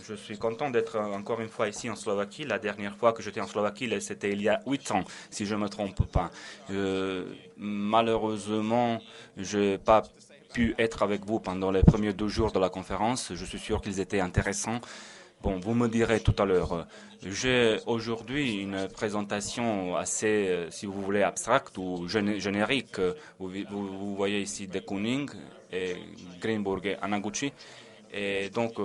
Je suis content d'être encore une fois ici en Slovaquie. La dernière fois que j'étais en Slovaquie, c'était il y a 8 ans, si je ne me trompe pas. Malheureusement, je n'ai pas pu être avec vous pendant les premiers 2 jours de la conférence. Je suis sûr qu'ils étaient intéressants. Bon, vous me direz tout à l'heure. J'ai aujourd'hui une présentation assez, si vous voulez, abstracte ou générique. Vous voyez ici De Kooning et Greenberg et Anaguchi. Et donc,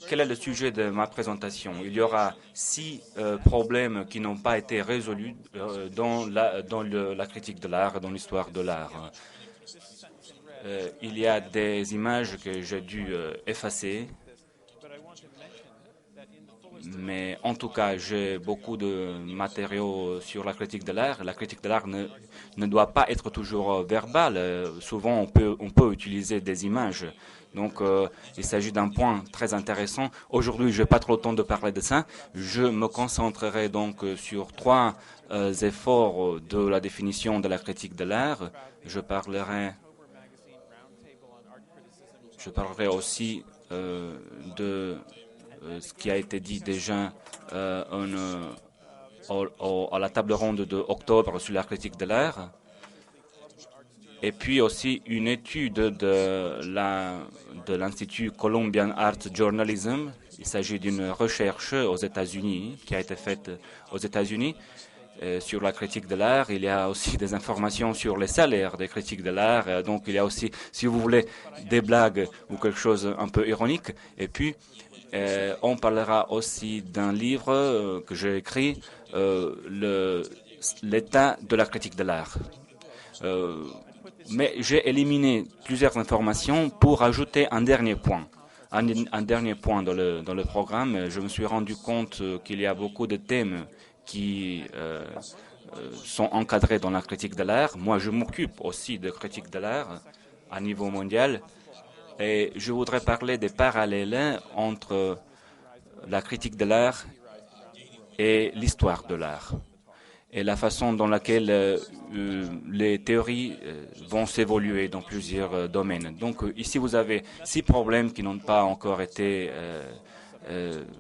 quel est le sujet de ma présentation? Il y aura 6 problèmes qui n'ont pas été résolus dans la critique de l'art, dans l'histoire de l'art. Il y a des images que j'ai dû effacer, mais en tout cas, j'ai beaucoup de matériaux sur la critique de l'art. La critique de l'art ne doit pas être toujours verbale. Souvent, on peut utiliser des images. Donc, il s'agit d'un point très intéressant. Aujourd'hui, je n'ai pas trop le temps de parler de ça. Je me concentrerai donc sur 3 efforts de la définition de la critique de l'art. Je parlerai aussi de ce qui a été dit déjà à la table ronde de octobre sur la critique de l'art. Et puis aussi une étude de l'Institut Columbian Art Journalism. Il s'agit d'une recherche aux États-Unis, qui a été faite aux États-Unis sur la critique de l'art. Il y a aussi des informations sur les salaires des critiques de l'art. Donc il y a aussi, si vous voulez, des blagues ou quelque chose un peu ironique. Et puis, on parlera aussi d'un livre que j'ai écrit, l'état de la critique de l'art. Mais j'ai éliminé plusieurs informations pour ajouter un dernier point. Un dernier point dans le programme. Je me suis rendu compte qu'il y a beaucoup de thèmes qui sont encadrés dans la critique de l'art. Moi, je m'occupe aussi de critique de l'art à niveau mondial. Et je voudrais parler des parallèles entre la critique de l'art et l'histoire de l'art, et la façon dans laquelle les théories vont s'évoluer dans plusieurs domaines. Donc ici, vous avez 6 problèmes qui n'ont pas encore été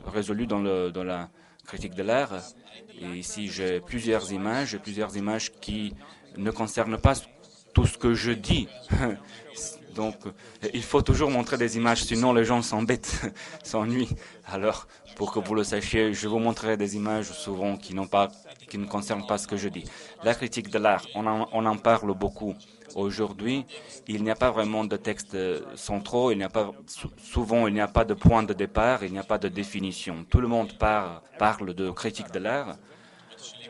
résolus dans la critique de l'art. Et ici, j'ai plusieurs images qui ne concernent pas tout ce que je dis. Donc, il faut toujours montrer des images, sinon les gens s'embêtent, s'ennuient. Alors, pour que vous le sachiez, je vous montrerai des images souvent qui ne concernent pas ce que je dis. La critique de l'art, on en parle beaucoup aujourd'hui. Il n'y a pas vraiment de textes centraux. Souvent, il n'y a pas de point de départ. Il n'y a pas de définition. Tout le monde parle de critique de l'art.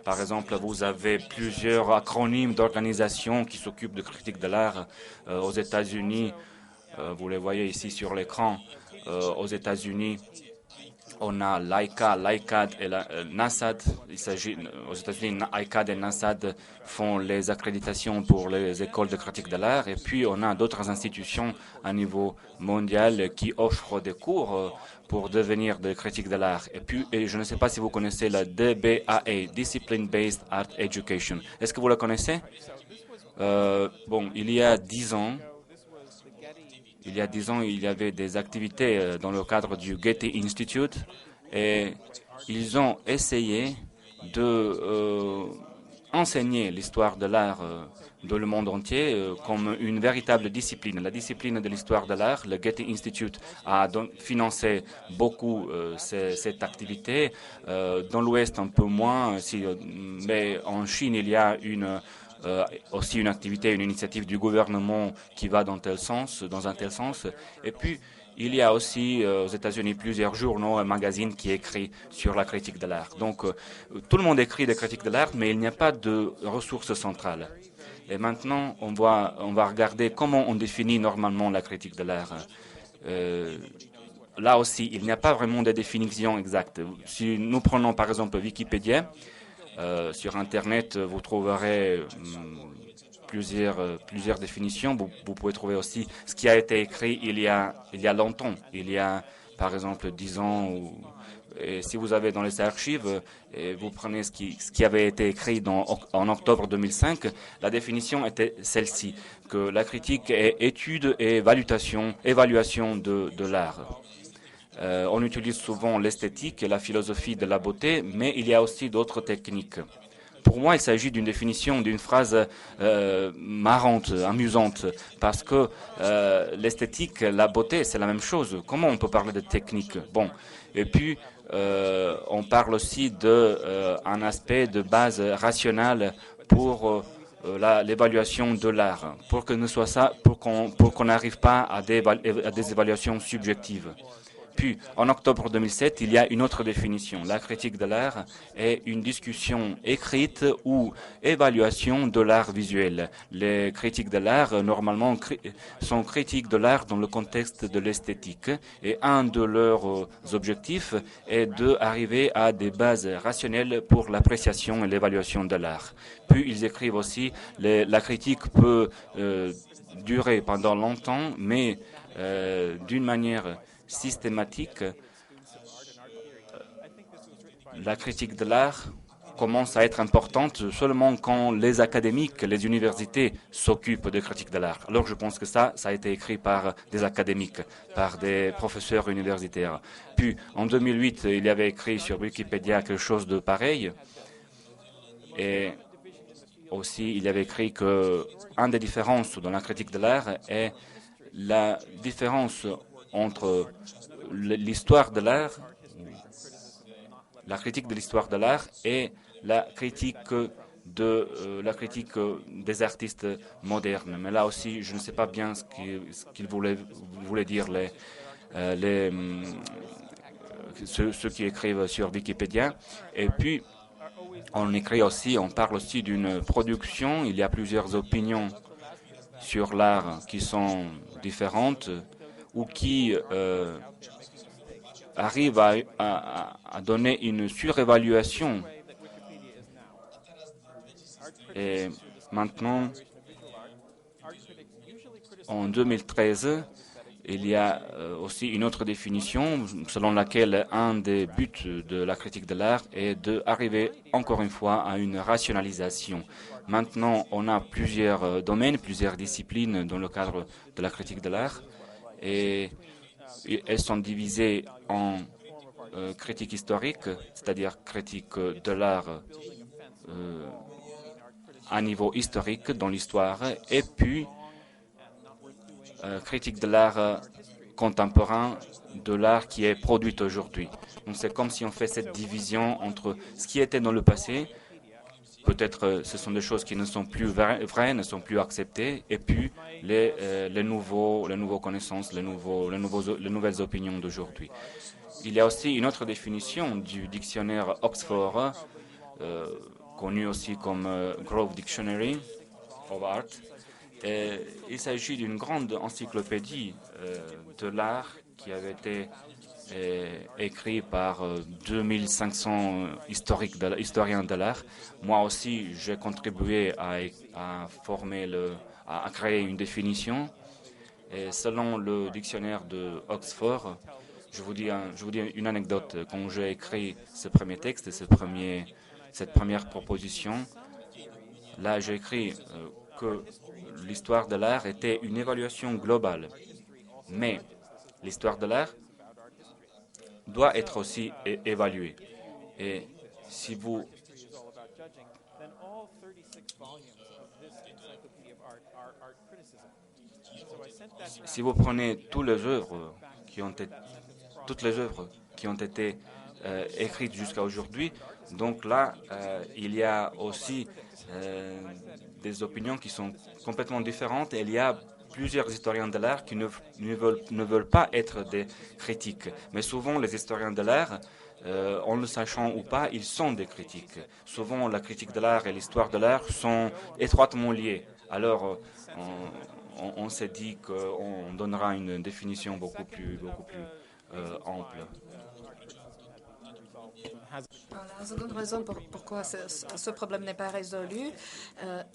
Par exemple, vous avez plusieurs acronymes d'organisations qui s'occupent de critique de l'art aux États-Unis. Vous les voyez ici sur l'écran. Aux États-Unis, on a l'ICA, l'ICAD et la NASAD. Aux États-Unis, ICAD et NASAD font les accréditations pour les écoles de critique de l'art. Et puis, on a d'autres institutions à niveau mondial qui offrent des cours pour devenir des critiques de l'art. Et je ne sais pas si vous connaissez la DBAE, Discipline Based Art Education. Est-ce que vous la connaissez? Bon, il y a 10 ans, il y avait des activités dans le cadre du Getty Institute et ils ont essayé de enseigner l'histoire de l'art dans le monde entier comme une véritable discipline. La discipline de l'histoire de l'art, le Getty Institute a donc financé beaucoup cette activité. Dans l'Ouest, un peu moins, mais en Chine, il y a aussi une activité, une initiative du gouvernement qui va dans un tel sens. Et puis, il y a aussi aux États-Unis plusieurs journaux et magazines qui écrivent sur la critique de l'art. Donc, tout le monde écrit des critiques de l'art, mais il n'y a pas de ressources centrales. Et maintenant, on va regarder comment on définit normalement la critique de l'art. Là aussi, il n'y a pas vraiment de définition exacte. Si nous prenons par exemple Wikipédia, sur Internet, vous trouverez plusieurs définitions. Vous pouvez trouver aussi ce qui a été écrit il y a longtemps. Il y a, par exemple, 10 ans. Et si vous avez dans les archives, et vous prenez ce qui avait été écrit en octobre 2005, la définition était celle-ci, que la critique est étude et évaluation de l'art. On utilise souvent l'esthétique et la philosophie de la beauté, mais il y a aussi d'autres techniques. Pour moi, il s'agit d'une définition d'une phrase marrante, amusante, parce que l'esthétique, la beauté, c'est la même chose. Comment on peut parler de technique? Bon, et puis on parle aussi d'un aspect de base rationnelle pour l'évaluation de l'art, pour que ne soit ça, pour qu'on n'arrive pas à des évaluations subjectives. Puis, en octobre 2007, il y a une autre définition. La critique de l'art est une discussion écrite ou évaluation de l'art visuel. Les critiques de l'art, normalement, sont critiques de l'art dans le contexte de l'esthétique. Et un de leurs objectifs est d'arriver à des bases rationnelles pour l'appréciation et l'évaluation de l'art. Puis, ils écrivent aussi, la critique peut durer pendant longtemps, mais d'une manière systématique, la critique de l'art commence à être importante seulement quand les académiques, les universités s'occupent de critique de l'art. Alors je pense que ça a été écrit par des académiques, par des professeurs universitaires. Puis en 2008, il y avait écrit sur Wikipédia quelque chose de pareil. Et aussi, il y avait écrit que une des différences dans la critique de l'art est la différence entre l'histoire de l'art, la critique de l'histoire de l'art et la critique des artistes modernes. Mais là aussi, je ne sais pas bien ce qu'ils voulaient dire ceux qui écrivent sur Wikipédia. Et puis, on parle aussi d'une production. Il y a plusieurs opinions sur l'art qui sont différentes ou qui arrivent à donner une surévaluation. Et maintenant, en 2013, il y a aussi une autre définition selon laquelle un des buts de la critique de l'art est d'arriver encore une fois à une rationalisation. Maintenant, on a plusieurs domaines, plusieurs disciplines dans le cadre de la critique de l'art et elles sont divisées en critique historique, c'est-à-dire critique de l'art à niveau historique dans l'histoire, et puis critique de l'art contemporain, de l'art qui est produit aujourd'hui. Donc c'est comme si on fait cette division entre ce qui était dans le passé, peut-être ce sont des choses qui ne sont plus vraies, ne sont plus acceptées, et puis les nouveaux connaissances, les nouvelles opinions d'aujourd'hui. Il y a aussi une autre définition du dictionnaire Oxford, connu aussi comme Grove Dictionary of Art. Il s'agit d'une grande encyclopédie de l'art qui avait été écrite par 2500 historiens de l'art. Moi aussi, j'ai contribué à créer une définition. Et selon le dictionnaire de Oxford, je vous dis une anecdote. Quand j'ai écrit ce premier texte, cette première proposition, là j'ai écrit que l'histoire de l'art était une évaluation globale. Mais l'histoire de l'art doit être aussi évaluée. Et si vous prenez toutes les œuvres qui ont été écrites jusqu'à aujourd'hui, donc là, il y a aussi des opinions qui sont complètement différentes et il y a plusieurs historiens de l'art qui ne veulent pas être des critiques. Mais souvent, les historiens de l'art, en le sachant ou pas, ils sont des critiques. Souvent, la critique de l'art et l'histoire de l'art sont étroitement liées. Alors, on s'est dit qu'on donnera une définition beaucoup plus ample. La seconde raison pourquoi ce problème n'est pas résolu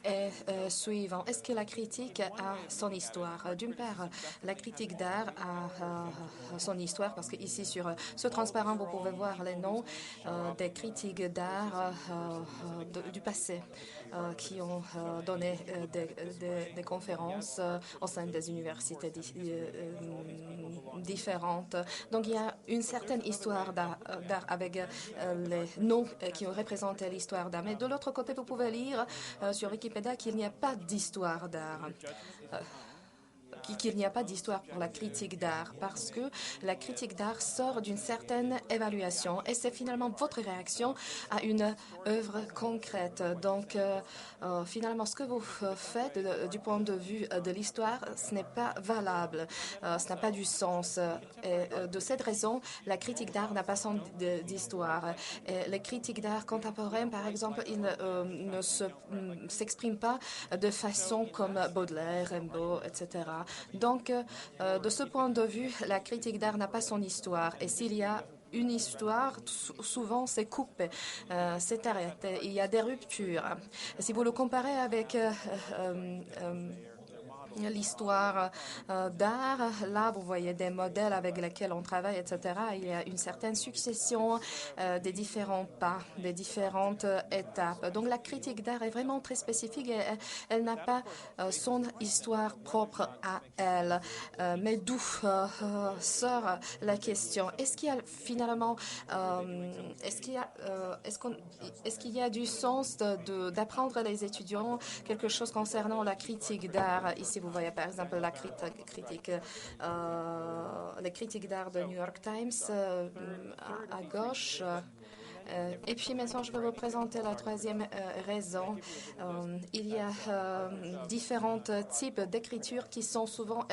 est suivant. Est-ce que la critique a son histoire? D'une part, la critique d'art a son histoire parce qu'ici sur ce transparent, vous pouvez voir les noms des critiques d'art du passé qui ont donné des conférences au sein des universités différentes. Donc il y a une certaine histoire d'art avec les noms qui ont représenté l'histoire d'art. Mais de l'autre côté, vous pouvez lire sur Wikipédia qu'il n'y a pas d'histoire d'art. Qu'il n'y a pas d'histoire pour la critique d'art parce que la critique d'art sort d'une certaine évaluation et c'est finalement votre réaction à une œuvre concrète. Donc, finalement, ce que vous faites du point de vue de l'histoire, ce n'est pas valable, ce n'a pas du sens. Et de cette raison, la critique d'art n'a pas son d'histoire. Les critiques d'art contemporains, par exemple, ils ne s'expriment pas de façon comme Baudelaire, Rimbaud, etc. Donc, de ce point de vue, la critique d'art n'a pas son histoire. Et s'il y a une histoire, souvent c'est coupé, c'est arrêté. Il y a des ruptures. Si vous le comparez avec l'histoire d'art, là, vous voyez des modèles avec lesquels on travaille, etc. Il y a une certaine succession des différents pas, des différentes étapes. Donc, la critique d'art est vraiment très spécifique et elle n'a pas son histoire propre à elle. Mais d'où sort la question? Est-ce qu'il y a finalement, est-ce qu'il y a du sens d'apprendre les étudiants quelque chose concernant la critique d'art? Ici, vous voyez par exemple la les critiques d'art de New York Times à gauche. Et puis maintenant, je vais vous présenter la troisième raison. Il y a différents types d'écriture qui sont souvent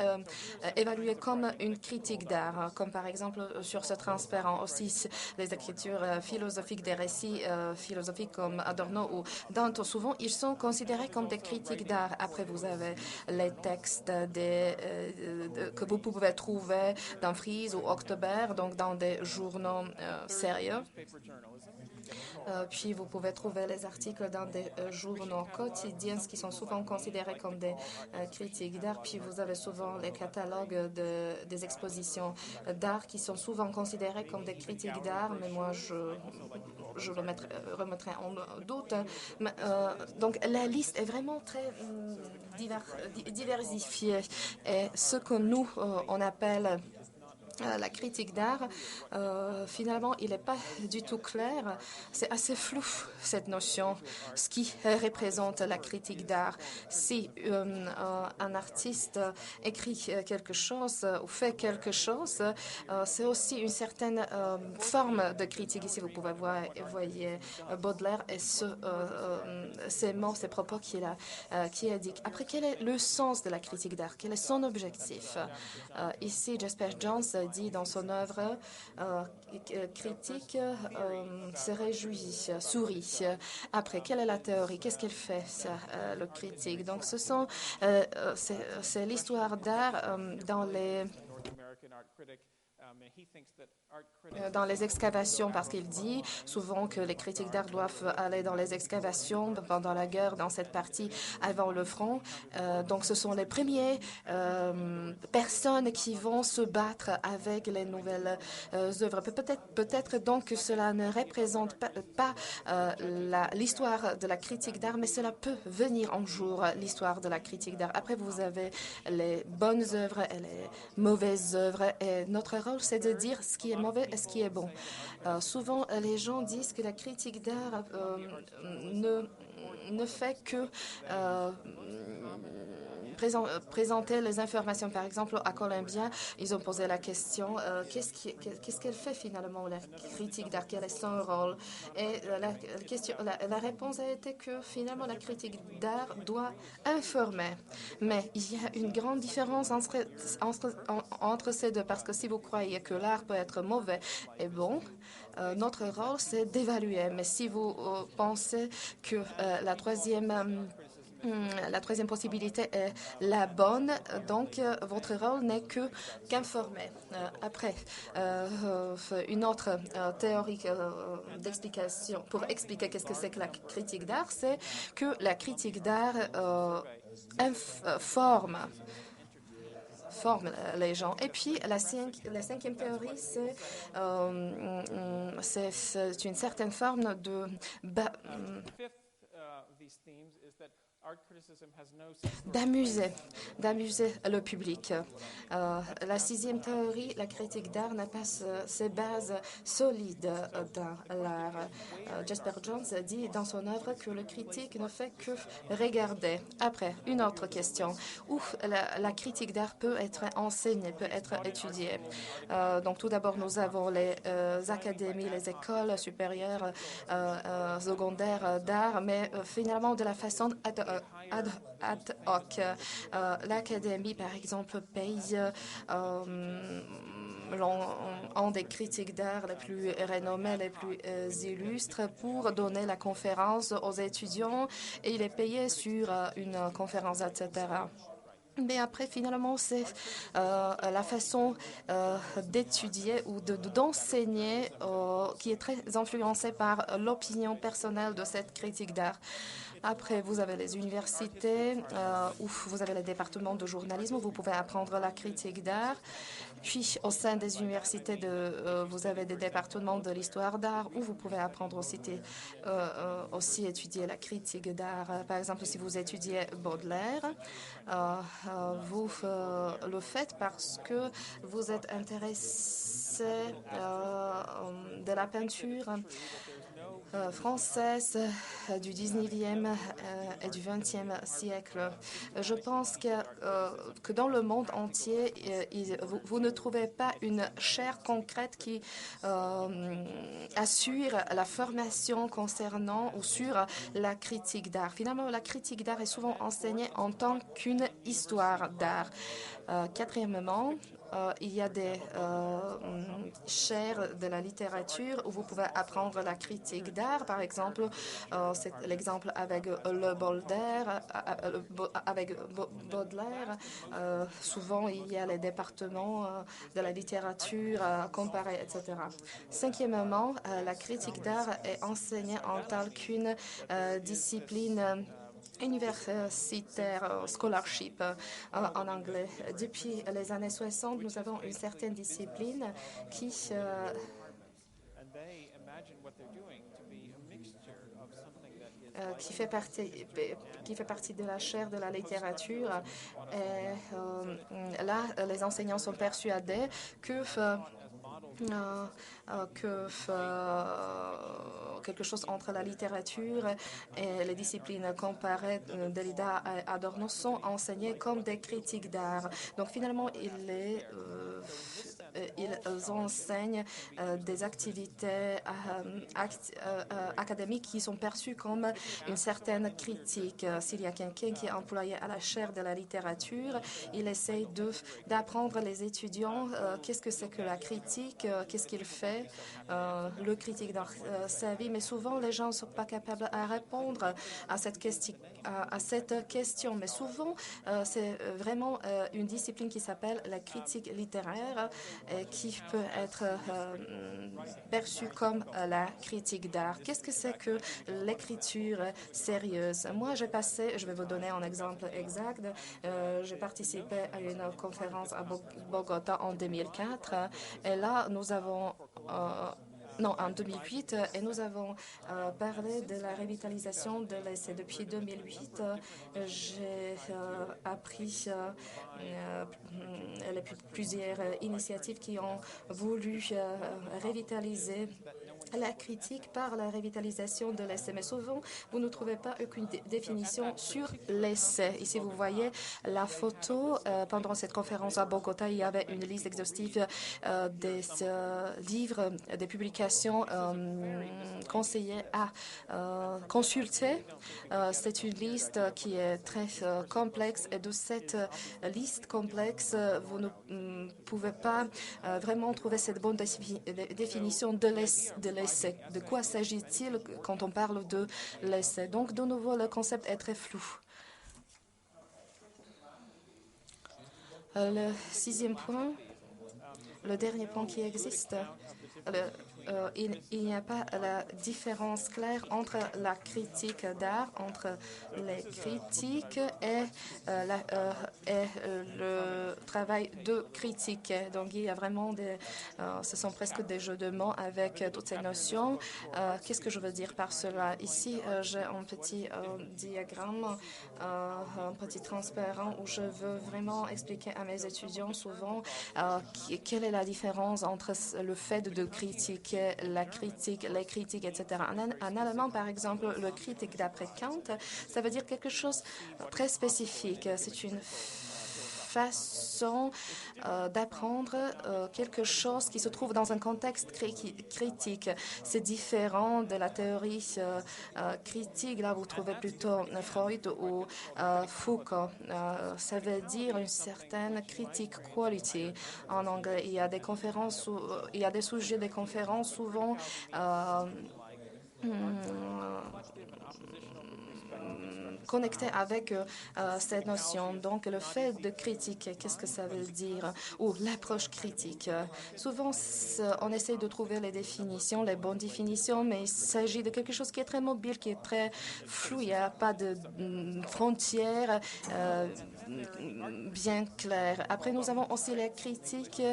évaluées comme une critique d'art, comme par exemple sur ce transparent aussi les écritures philosophiques des récits philosophiques comme Adorno ou Dante. Souvent, ils sont considérés comme des critiques d'art. Après, vous avez les textes que vous pouvez trouver dans Frise ou October, donc dans des journaux sérieux. Puis vous pouvez trouver les articles dans des journaux quotidiens qui sont souvent considérés comme des critiques d'art. Puis vous avez souvent les catalogues des expositions d'art qui sont souvent considérés comme des critiques d'art, mais moi je remettrai en doute. Donc la liste est vraiment très diversifiée et ce que nous on appelle la critique d'art, finalement, il n'est pas du tout clair. C'est assez flou, cette notion, ce qui représente la critique d'art. Si un artiste écrit quelque chose ou fait quelque chose, c'est aussi une certaine forme de critique. Ici, vous pouvez voir, voyez Baudelaire et ces mots, ces propos qu'il indique. Après, quel est le sens de la critique d'art? Quel est son objectif? Ici, Jasper Johns dit dans son œuvre critique se réjouit, sourit. Après, quelle est la théorie? Qu'est-ce qu'elle fait, le critique? Donc, c'est l'histoire d'art dans les excavations, parce qu'il dit souvent que les critiques d'art doivent aller dans les excavations pendant la guerre, dans cette partie avant le front. Donc, ce sont les premières personnes qui vont se battre avec les nouvelles œuvres. Peut-être donc que cela ne représente pas l'histoire de la critique d'art, mais cela peut venir un jour, l'histoire de la critique d'art. Après, vous avez les bonnes œuvres et les mauvaises œuvres, et notre rôle, c'est de dire ce qui est mauvais et ce qui est bon. Souvent, les gens disent que la critique d'art ne fait que présenter les informations. Par exemple, à Columbia, ils ont posé la question qu'est-ce qu'elle fait finalement, la critique d'art? Quel est son rôle? Et la réponse a été que finalement, la critique d'art doit informer. Mais il y a une grande différence entre ces deux, parce que si vous croyez que l'art peut être mauvais et bon, notre rôle, c'est d'évaluer. Mais si vous pensez que la troisième La troisième possibilité est la bonne, donc votre rôle n'est que qu'informer. Après, une autre théorie d'explication pour expliquer qu'est-ce que c'est que la critique d'art, c'est que la critique d'art forme les gens. Et puis, la cinquième théorie, c'est une certaine forme de d'amuser le public. La sixième théorie, la critique d'art n'a pas ses bases solides dans l'art. Jasper Johns dit dans son œuvre que le critique ne fait que regarder. Après, une autre question, où la critique d'art peut être enseignée, peut être étudiée. Donc tout d'abord, nous avons les académies, les écoles supérieures, secondaires d'art, mais finalement de la façon ad hoc. L'Académie, par exemple, paye ont des critiques d'art les plus renommés, les plus illustres pour donner la conférence aux étudiants et il est payé sur une conférence, etc. Mais après, finalement, c'est la façon d'étudier ou d'enseigner qui est très influencée par l'opinion personnelle de cette critique d'art. Après, vous avez les universités où vous avez les départements de journalisme où vous pouvez apprendre la critique d'art. Puis, au sein des universités, vous avez des départements de l'histoire d'art où vous pouvez apprendre aussi étudier la critique d'art. Par exemple, si vous étudiez Baudelaire, vous le faites parce que vous êtes intéressé de la peinture française du 19e et du 20e siècle. Je pense que dans le monde entier, vous ne trouvez pas une chaire concrète qui assure la formation concernant ou sur la critique d'art. Finalement, la critique d'art est souvent enseignée en tant qu'une histoire d'art. Quatrièmement, il y a des chaires de la littérature où vous pouvez apprendre la critique d'art. Par exemple, c'est l'exemple avec Baudelaire. Souvent, il y a les départements de la littérature comparée, etc. Cinquièmement, la critique d'art est enseignée en tant qu'une discipline universitaire, scholarship en anglais. Depuis les années 60, nous avons une certaine discipline qui fait partie de la chaire de la littérature. Et là, les enseignants sont persuadés que quelque chose entre la littérature et les disciplines comparées Derrida et Adorno sont enseignées comme des critiques d'art. Donc finalement, ils enseignent des activités académiques qui sont perçues comme une certaine critique. S'il y a quelqu'un qui est employé à la chaire de la littérature, il essaye d'apprendre les étudiants qu'est-ce que c'est que la critique, qu'est-ce qu'il fait, le critique dans sa vie. Mais souvent, les gens ne sont pas capables à répondre à cette question. Mais souvent, c'est vraiment une discipline qui s'appelle la critique littéraire qui peut être perçue comme la critique d'art. Qu'est-ce que c'est que l'écriture sérieuse? Moi, je vais vous donner un exemple exact. J'ai participé à une conférence à Bogota en 2004 et là, nous avons en 2008, et nous avons parlé de la revitalisation de l'essai. Depuis 2008, j'ai appris plusieurs initiatives qui ont voulu revitaliser la critique par la revitalisation de l'essai. Mais souvent, vous ne trouvez pas aucune définition sur l'essai. Ici, vous voyez la photo. Pendant cette conférence à Bogota, il y avait une liste exhaustive des livres, des publications conseillées à consulter. C'est une liste qui est très complexe et de cette liste complexe, vous ne pouvez pas vraiment trouver cette bonne définition de l'essai. De quoi s'agit-il quand on parle de l'essai? Donc, de nouveau, le concept est très flou. Le sixième point, le dernier point qui existe, il n'y a pas la différence claire entre la critique d'art, entre les critiques et le travail de critique. Donc, il y a vraiment ce sont presque des jeux de mots avec toutes ces notions. Qu'est-ce que je veux dire par cela? Ici, j'ai un petit diagramme, un petit transparent où je veux vraiment expliquer à mes étudiants souvent quelle est la différence entre le fait de critiquer la critique, les critiques, etc. En allemand, par exemple, le critique d'après Kant, ça veut dire quelque chose de très spécifique. C'est une façon d'apprendre quelque chose qui se trouve dans un contexte critique. C'est différent de la théorie critique. Là, vous trouvez plutôt Freud ou Foucault. Ça veut dire une certaine critique quality en anglais. Il y a des conférences, il y a des sujets des conférences souvent connecté avec cette notion. Donc, le fait de critiquer, qu'est-ce que ça veut dire? Ou l'approche critique. Souvent, on essaie de trouver les définitions, les bonnes définitions, mais il s'agit de quelque chose qui est très mobile, qui est très flou. Il n'y a pas de frontières bien claires. Après, nous avons aussi les critiques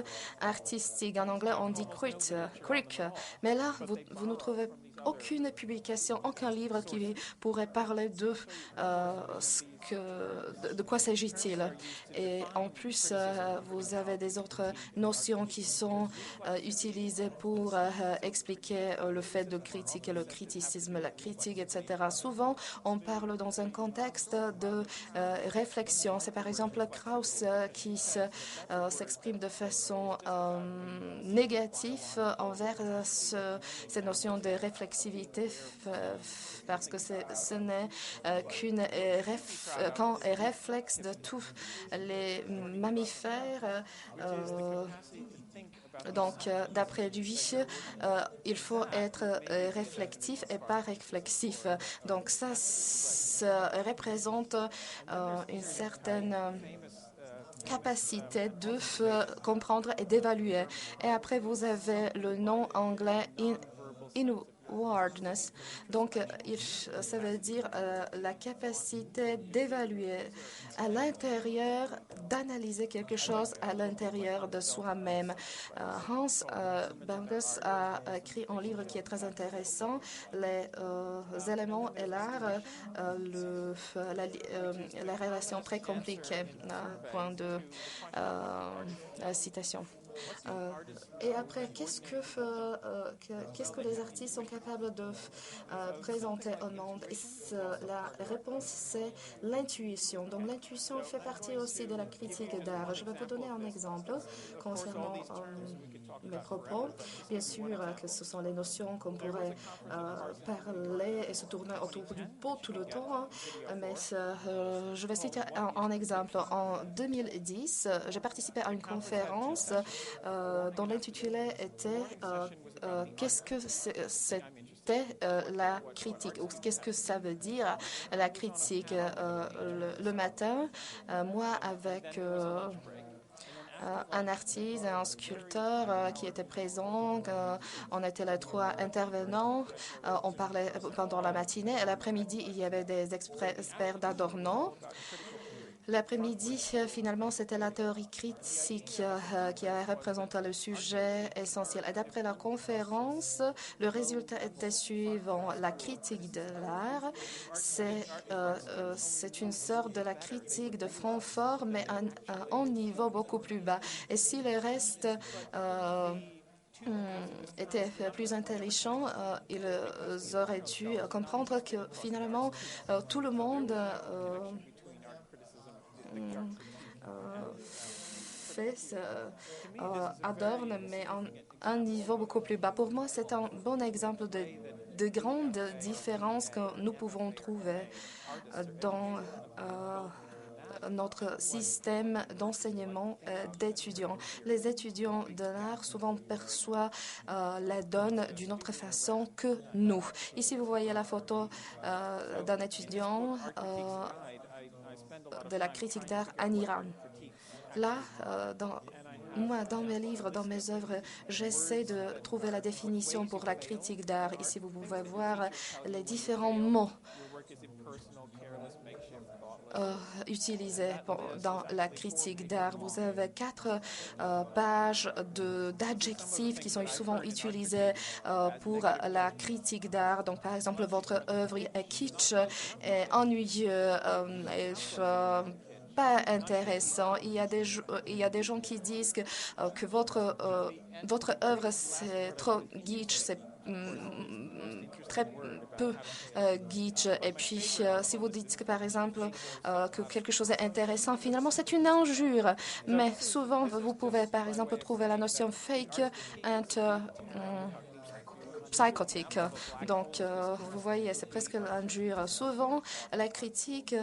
artistiques. En anglais, on dit critique. Mais là, vous ne trouvez aucune publication, aucun livre qui pourrait parler de quoi s'agit-il. Et en plus, vous avez des autres notions qui sont utilisées pour expliquer le fait de critiquer, le criticisme, la critique, etc. Souvent, on parle dans un contexte de réflexion. C'est par exemple Krauss qui s'exprime de façon négative envers cette notion de réflexivité parce que ce n'est qu'un réflexe de tous les mammifères. Donc, d'après lui, il faut être réflectif et pas réflexif. Donc, ça représente une certaine capacité de comprendre et d'évaluer. Et après, vous avez le nom anglais inwardness. Donc, ça veut dire la capacité d'évaluer à l'intérieur, d'analyser quelque chose à l'intérieur de soi-même. Hans Bergers a écrit un livre qui est très intéressant, Les éléments et l'art, la relation très compliquée, point de citation. Et après, qu'est-ce que les artistes sont capables de présenter au monde? La réponse, c'est l'intuition. Donc, l'intuition fait partie aussi de la critique d'art. Je vais vous donner un exemple concernant mes propos. Bien sûr que ce sont les notions qu'on pourrait parler et se tourner autour du pot tout le temps, hein, mais je vais citer un exemple. En 2010, j'ai participé à une conférence dont l'intitulé était qu'est-ce que c'était la critique ou qu'est-ce que ça veut dire la critique. Le matin, moi avec un artiste et un sculpteur qui étaient présents. On était les trois intervenants. On parlait pendant la matinée. Et l'après-midi, il y avait des experts d'Adorno. L'après-midi, finalement, c'était la théorie critique qui a représenté le sujet essentiel. Et d'après la conférence, le résultat était suivant. La critique de l'art, c'est une sorte de la critique de Francfort, mais à un niveau beaucoup plus bas. Et si le reste étaient plus intelligents, ils auraient dû comprendre que finalement, tout le monde adorne, mais à un niveau beaucoup plus bas. Pour moi, c'est un bon exemple de grandes différences que nous pouvons trouver dans notre système d'enseignement d'étudiants. Les étudiants de l'art souvent perçoivent la donne d'une autre façon que nous. Ici, vous voyez la photo d'un étudiant de la critique d'art en Iran. Là, moi, dans mes livres, dans mes œuvres, j'essaie de trouver la définition pour la critique d'art. Ici, vous pouvez voir les différents mots utilisés dans la critique d'art. Vous avez 4 pages d'adjectifs qui sont souvent utilisés pour la critique d'art. Donc, par exemple, votre œuvre est kitsch, est ennuyeux, pas intéressant. Il y a des gens qui disent que votre œuvre c'est trop kitsch, c'est très peu kitsch. Et puis, si vous dites que, par exemple, que quelque chose est intéressant, finalement, c'est une injure. Mais souvent, vous pouvez, par exemple, trouver la notion fake and psychotique. Donc, vous voyez, c'est presque l'injure. Souvent, la critique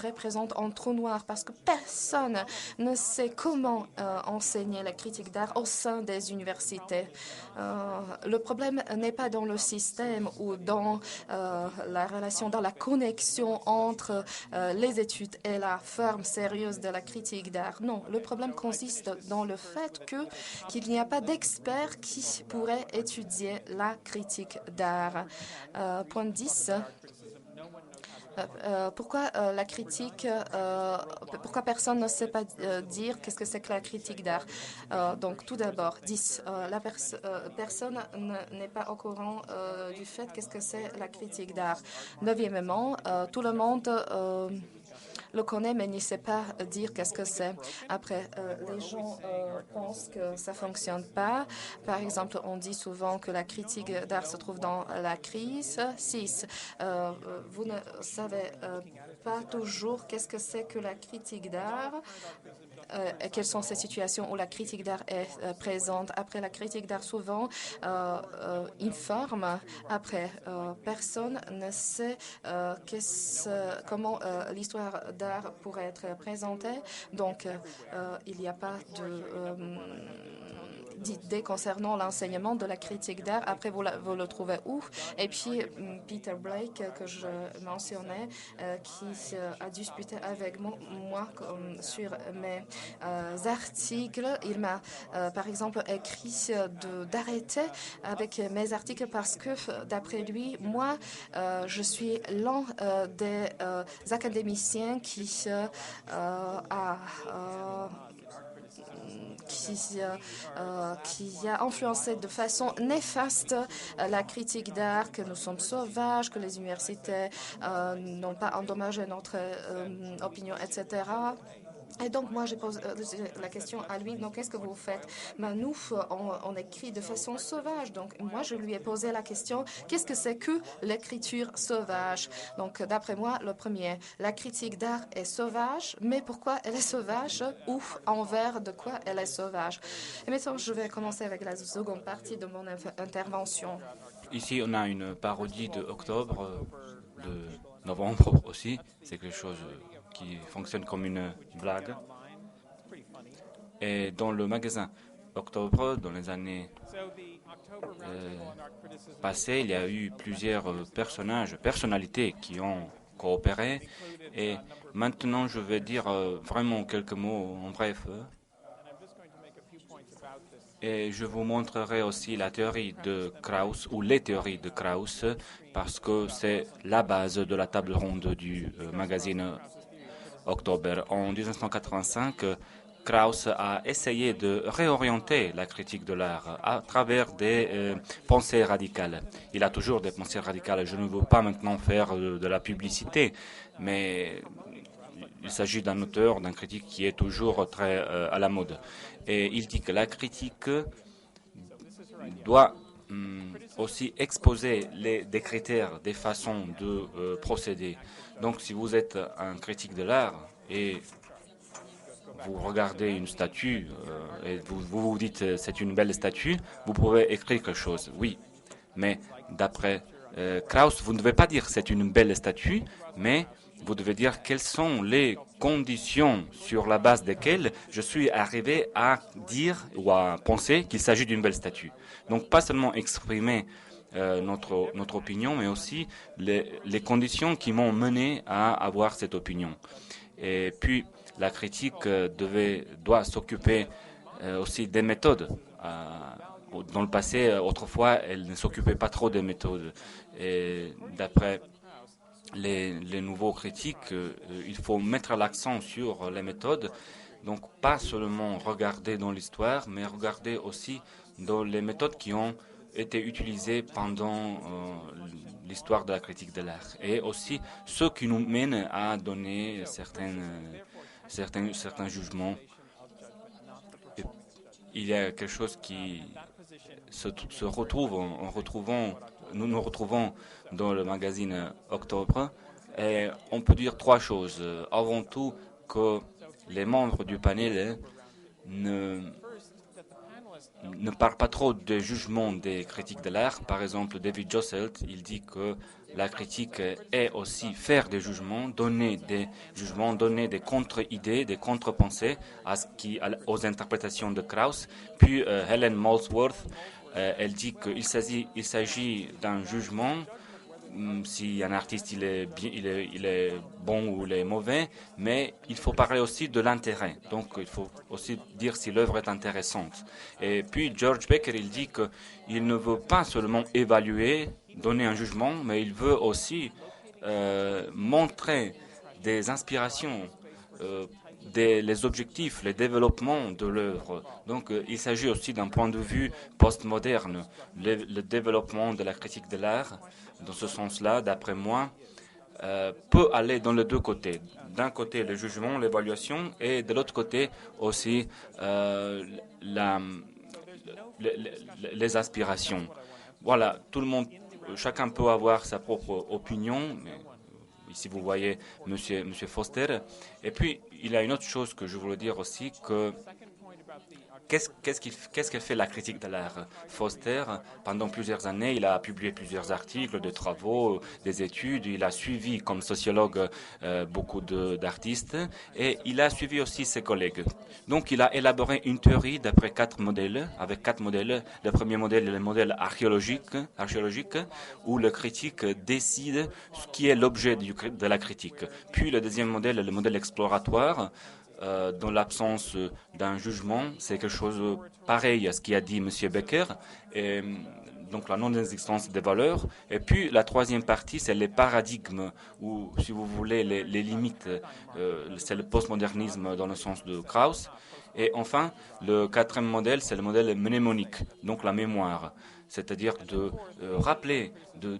représente un trou noir parce que personne ne sait comment enseigner la critique d'art au sein des universités. Le problème n'est pas dans le système ou dans la relation, dans la connexion entre les études et la forme sérieuse de la critique d'art. Non, le problème consiste dans le fait qu'il n'y a pas d'experts qui pourraient étudier la critique d'art. Point 10. Pourquoi la critique, pourquoi personne ne sait pas dire qu'est-ce que c'est que la critique d'art? Donc, tout d'abord, 10. Personne n'est pas au courant du fait qu'est-ce que c'est la critique d'art. Neuvièmement, tout le monde le connaît, mais ne sait pas dire qu'est-ce que c'est. Après, les gens pensent que ça ne fonctionne pas. Par exemple, on dit souvent que la critique d'art se trouve dans la crise. 6. Vous ne savez pas toujours qu'est-ce que c'est que la critique d'art. Et quelles sont ces situations où la critique d'art est présente. Après, la critique d'art souvent informe. Après, personne ne sait comment l'histoire d'art pourrait être présentée. Donc, il n'y a pas d'idée concernant l'enseignement de la critique d'art. Après, vous le trouvez où? Et puis, Peter Blake, que je mentionnais, qui a discuté avec moi sur mes articles. Il m'a, par exemple, écrit d'arrêter avec mes articles parce que, d'après lui, moi, je suis l'un des académiciens qui a influencé de façon néfaste la critique d'art, que nous sommes sauvages, que les universités n'ont pas endommagé notre opinion, etc. Et donc, moi, je pose la question à lui, donc, qu'est-ce que vous faites? Nous, on écrit de façon sauvage. Donc, moi, je lui ai posé la question, qu'est-ce que c'est que l'écriture sauvage? Donc, d'après moi, le premier, la critique d'art est sauvage, mais pourquoi elle est sauvage ou envers de quoi elle est sauvage? Et maintenant, je vais commencer avec la seconde partie de mon intervention. Ici, on a une parodie de octobre, de novembre aussi. C'est quelque chose qui fonctionne comme une blague. Et dans le magasin Octobre, dans les années passées, il y a eu plusieurs personnalités qui ont coopéré. Et maintenant, je vais dire vraiment quelques mots en bref. Et je vous montrerai aussi la théorie de Krauss, ou les théories de Krauss, parce que c'est la base de la table ronde du magazine Octobre. En 1985, Krauss a essayé de réorienter la critique de l'art à travers des pensées radicales. Il a toujours des pensées radicales. Je ne veux pas maintenant faire de la publicité, mais il s'agit d'un auteur, d'un critique qui est toujours très à la mode. Et il dit que la critique doit aussi exposer des critères, des façons de procéder. Donc, si vous êtes un critique de l'art et vous regardez une statue et vous dites c'est une belle statue, vous pouvez écrire quelque chose, oui. Mais d'après Krauss, vous ne devez pas dire c'est une belle statue, mais vous devez dire quelles sont les conditions sur la base desquelles je suis arrivé à dire ou à penser qu'il s'agit d'une belle statue. Donc pas seulement exprimer notre opinion, mais aussi les conditions qui m'ont mené à avoir cette opinion. Et puis, la critique doit s'occuper aussi des méthodes. Dans le passé, autrefois, elle ne s'occupait pas trop des méthodes. Et d'après les nouveaux critiques, il faut mettre l'accent sur les méthodes. Donc, pas seulement regarder dans l'histoire, mais regarder aussi dans les méthodes qui ont été utilisées pendant l'histoire de la critique de l'art. Et aussi ce qui nous mène à donner certains jugements. Et il y a quelque chose qui se retrouve nous nous retrouvons dans le magazine Octobre, et on peut dire trois choses. Avant tout, que les membres du panel ne, ne parlent pas trop de jugement des critiques de l'art. Par exemple, David Josselt, il dit que la critique est aussi faire des jugements, donner des contre-idées, des contre-pensées aux interprétations de Krauss. Puis Helen Molesworth, elle dit qu'il s'agit d'un jugement si un artiste il est bon ou il est mauvais, mais il faut parler aussi de l'intérêt. Donc il faut aussi dire si l'œuvre est intéressante. Et puis George Becker, il dit qu'il ne veut pas seulement évaluer, donner un jugement, mais il veut aussi montrer des inspirations, les objectifs, les développements de l'œuvre. Donc il s'agit aussi d'un point de vue postmoderne, le développement de la critique de l'art. Dans ce sens-là, d'après moi, peut aller dans les deux côtés. D'un côté, le jugement, l'évaluation, et de l'autre côté aussi la, les aspirations. Voilà, tout le monde, chacun peut avoir sa propre opinion. Mais ici, vous voyez Monsieur Foster. Et puis, il y a une autre chose que je voulais dire aussi, que qu'est-ce qu'elle fait la critique de l'art? Foster, pendant plusieurs années, il a publié plusieurs articles, des travaux, des études. Il a suivi comme sociologue beaucoup d'artistes et il a suivi aussi ses collègues. Donc il a élaboré une théorie d'après quatre modèles, avec quatre modèles. Le premier modèle est le modèle archéologique où le critique décide ce qui est l'objet de la critique. Puis le deuxième modèle est le modèle exploratoire, dans l'absence d'un jugement. C'est quelque chose pareil à ce qu'a dit M. Becker, et donc la non-existence des valeurs. Et puis la troisième partie, c'est les paradigmes, ou si vous voulez, les limites. C'est le postmodernisme dans le sens de Krauss. Et enfin, le quatrième modèle, c'est le modèle mnémonique, donc la mémoire. C'est-à-dire de rappeler, de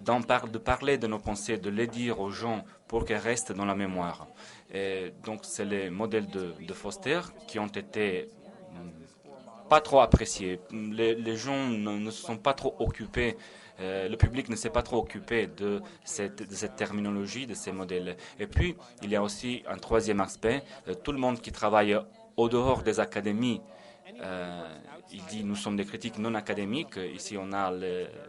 parler de nos pensées, de les dire aux gens pour qu'elles restent dans la mémoire. Et donc, c'est les modèles de Foster qui ont été pas trop appréciés. Les gens ne se sont pas trop occupés, le public ne s'est pas trop occupé de cette terminologie, de ces modèles. Et puis, il y a aussi un troisième aspect, tout le monde qui travaille au dehors des académies. Il dit nous sommes des critiques non académiques. Ici, on a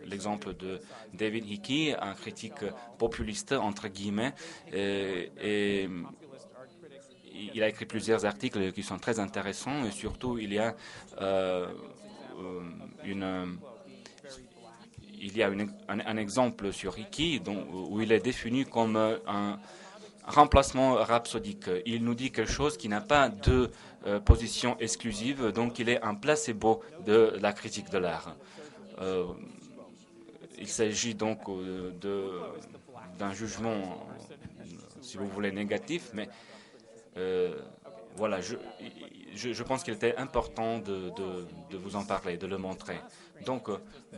l'exemple de David Hickey, un critique populiste, entre guillemets, et il a écrit plusieurs articles qui sont très intéressants, et surtout il y a un exemple sur Hickey où il est défini comme un remplacement rhapsodique. Il nous dit quelque chose qui n'a pas de position exclusive, donc il est un placebo de la critique de l'art. Il s'agit donc d'un jugement, si vous voulez, négatif, mais voilà, je pense qu'il était important de vous en parler, de le montrer. Donc,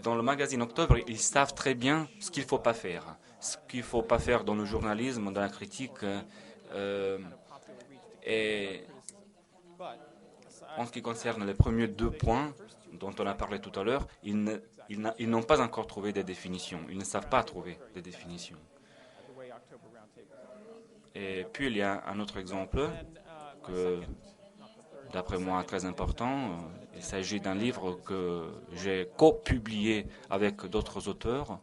dans le magazine Octobre, ils savent très bien ce qu'il ne faut pas faire. Ce qu'il ne faut pas faire dans le journalisme, dans la critique. Et en ce qui concerne les premiers deux points dont on a parlé tout à l'heure, ils n'ont pas encore trouvé des définitions. Ils ne savent pas trouver des définitions. Et puis, il y a un autre exemple que, d'après moi, très important. Il s'agit d'un livre que j'ai co-publié avec d'autres auteurs,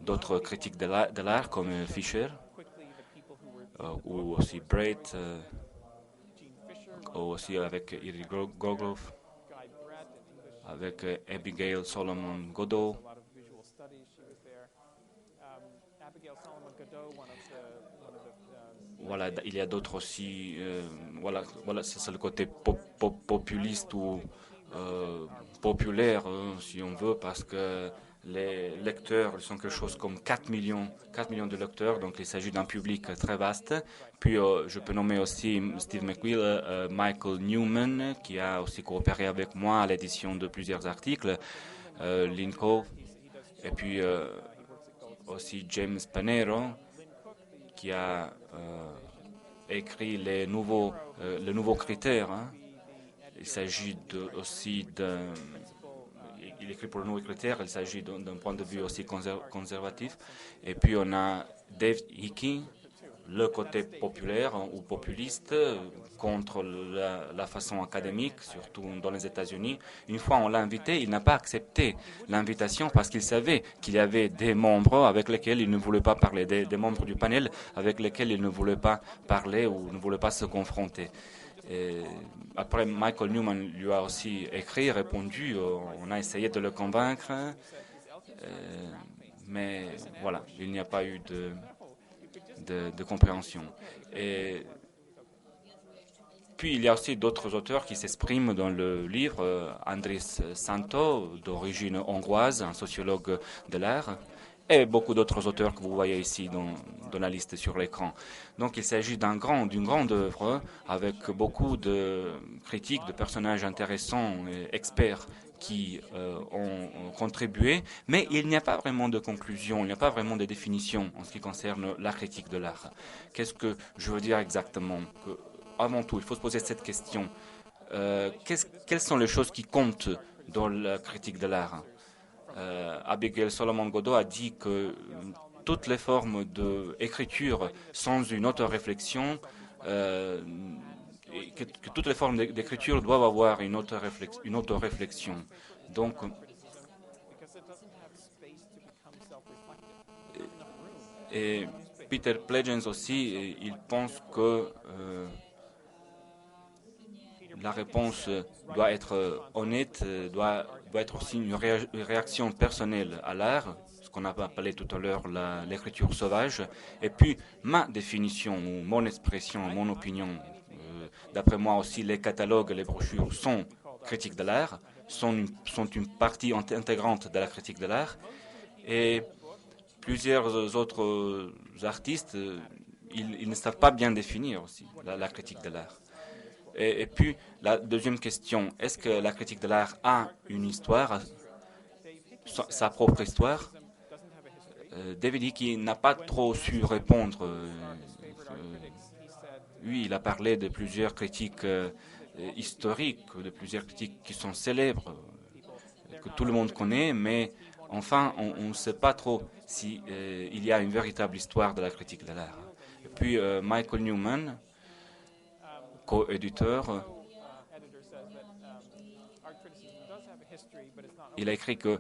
d'autres critiques de l'art comme Fischer, ou aussi Breit, ou aussi avec Iri Gogolf, avec Abigail Solomon Godot. voilà, il y a d'autres aussi. Voilà, c'est le côté populiste ou populaire, si on veut, parce que les lecteurs, ils sont quelque chose comme 4 millions de lecteurs, donc il s'agit d'un public très vaste. Puis je peux nommer aussi Steve McQuill, Michael Newman, qui a aussi coopéré avec moi à l'édition de plusieurs articles, Linko, et puis aussi James Panero, qui a écrit les nouveaux critères. Hein. Il s'agit aussi d'un. Il écrit pour le nouveau critère, il s'agit d'un point de vue aussi conservatif. Et puis on a Dave Hickey, le côté populaire ou populiste contre la façon académique, surtout dans les États-Unis. Une fois on l'a invité, il n'a pas accepté l'invitation parce qu'il savait qu'il y avait des membres avec lesquels il ne voulait pas parler, des membres du panel avec lesquels il ne voulait pas parler ou ne voulait pas se confronter. Et après, Michael Newman lui a aussi écrit, répondu, on a essayé de le convaincre, mais voilà, il n'y a pas eu de compréhension. Et puis il y a aussi d'autres auteurs qui s'expriment dans le livre. Andris Santo, d'origine hongroise, un sociologue de l'art, et beaucoup d'autres auteurs que vous voyez ici dans la liste sur l'écran. Donc il s'agit d'une grande œuvre avec beaucoup de critiques, de personnages intéressants et experts qui ont contribué, mais il n'y a pas vraiment de conclusion, il n'y a pas vraiment de définition en ce qui concerne la critique de l'art. Qu'est-ce que je veux dire exactement? Avant tout, il faut se poser cette question. Quelles sont les choses qui comptent dans la critique de l'art? Abigail Solomon Godot a dit que toutes les formes d'écriture sans une auto-réflexion, que toutes les formes d'écriture doivent avoir une auto-réflexion. Donc, et Peter Pledgens aussi, il pense que la réponse doit être honnête, doit être aussi une réaction personnelle à l'art, ce qu'on a appelé tout à l'heure l'écriture sauvage. Et puis, ma définition, ou mon expression, mon opinion, d'après moi aussi, les catalogues, les brochures sont critiques de l'art, sont une partie intégrante de la critique de l'art. Et plusieurs autres artistes, ils ne savent pas bien définir aussi la critique de l'art. Et puis, la deuxième question, est-ce que la critique de l'art a une histoire, sa propre histoire? David Hickey n'a pas trop su répondre. Lui, il a parlé de plusieurs critiques historiques, de plusieurs critiques qui sont célèbres, que tout le monde connaît, mais enfin, on ne sait pas trop s'il y a une véritable histoire de la critique de l'art. Et puis, Michael Newman, co-éditeur, il a écrit que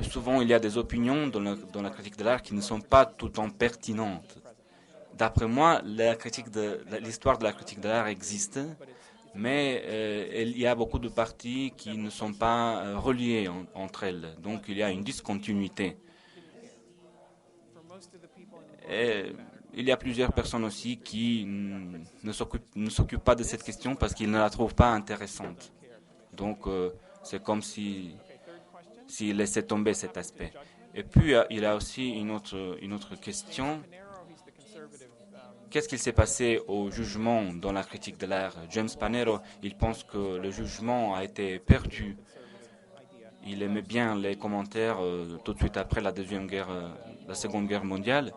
souvent il y a des opinions dans la critique de l'art qui ne sont pas tout le temps pertinentes. D'après moi, l'histoire de la critique de l'art existe, mais il y a beaucoup de parties qui ne sont pas reliées entre elles. Donc il y a une discontinuité. Et il y a plusieurs personnes aussi qui ne s'occupent pas de cette question parce qu'ils ne la trouvent pas intéressante. Donc c'est comme s'ils laissaient tomber cet aspect. Et puis il y a aussi une autre question. Qu'est-ce qu'il s'est passé au jugement dans la critique de l'art? James Panero, il pense que le jugement a été perdu. Il aimait bien les commentaires tout de suite après la Seconde Guerre mondiale,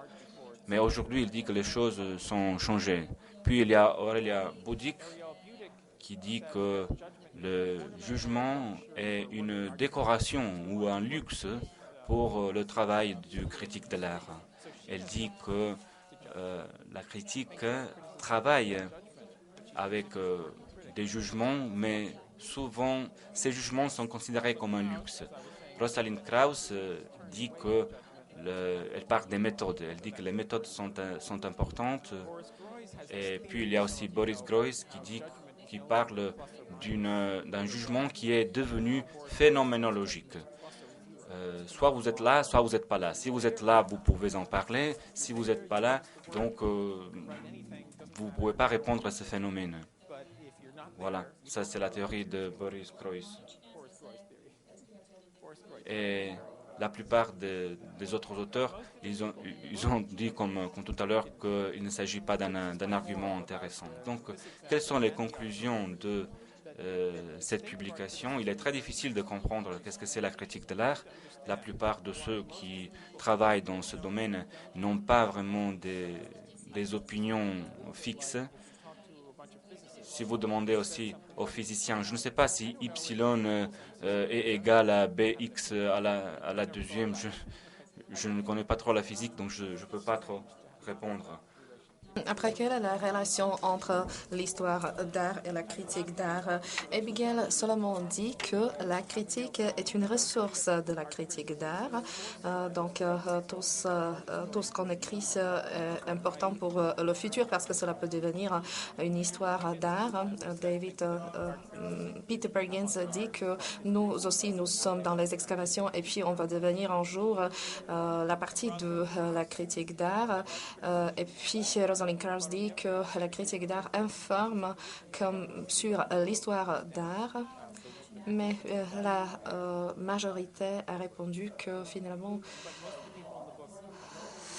mais aujourd'hui il dit que les choses sont changées. Puis il y a Aurelia Budik qui dit que le jugement est une décoration ou un luxe pour le travail du critique de l'art. Elle dit que la critique travaille avec des jugements, mais souvent ces jugements sont considérés comme un luxe. Rosalind Krauss dit que elle parle des méthodes. Elle dit que les méthodes sont importantes. Et puis il y a aussi Boris Groys qui parle d'un jugement qui est devenu phénoménologique. Soit vous êtes là, soit vous n'êtes pas là. Si vous êtes là, vous pouvez en parler. Si vous n'êtes pas là, donc vous ne pouvez pas répondre à ce phénomène. Voilà, ça c'est la théorie de Boris Groys. Et la plupart des autres auteurs, ils ont dit, comme tout à l'heure, qu'il ne s'agit pas d'un argument intéressant. Donc, quelles sont les conclusions de cette publication? Il est très difficile de comprendre qu'est-ce que c'est la critique de l'art. La plupart de ceux qui travaillent dans ce domaine n'ont pas vraiment des opinions fixes. Si vous demandez aussi aux physiciens, je ne sais pas si Y est égal à Bx à la deuxième, je ne connais pas trop la physique, donc je ne peux pas trop répondre. Après, quelle est la relation entre l'histoire d'art et la critique d'art? Abigail Solomon dit que la critique est une ressource de la critique d'art. Tout ce qu'on écrit est important pour le futur parce que cela peut devenir une histoire d'art. Peter Perkins dit que nous aussi, nous sommes dans les excavations et puis on va devenir un jour la partie de la critique d'art. Et puis, Rosalind Krauss dit que la critique d'art informe sur l'histoire d'art, mais la majorité a répondu que finalement,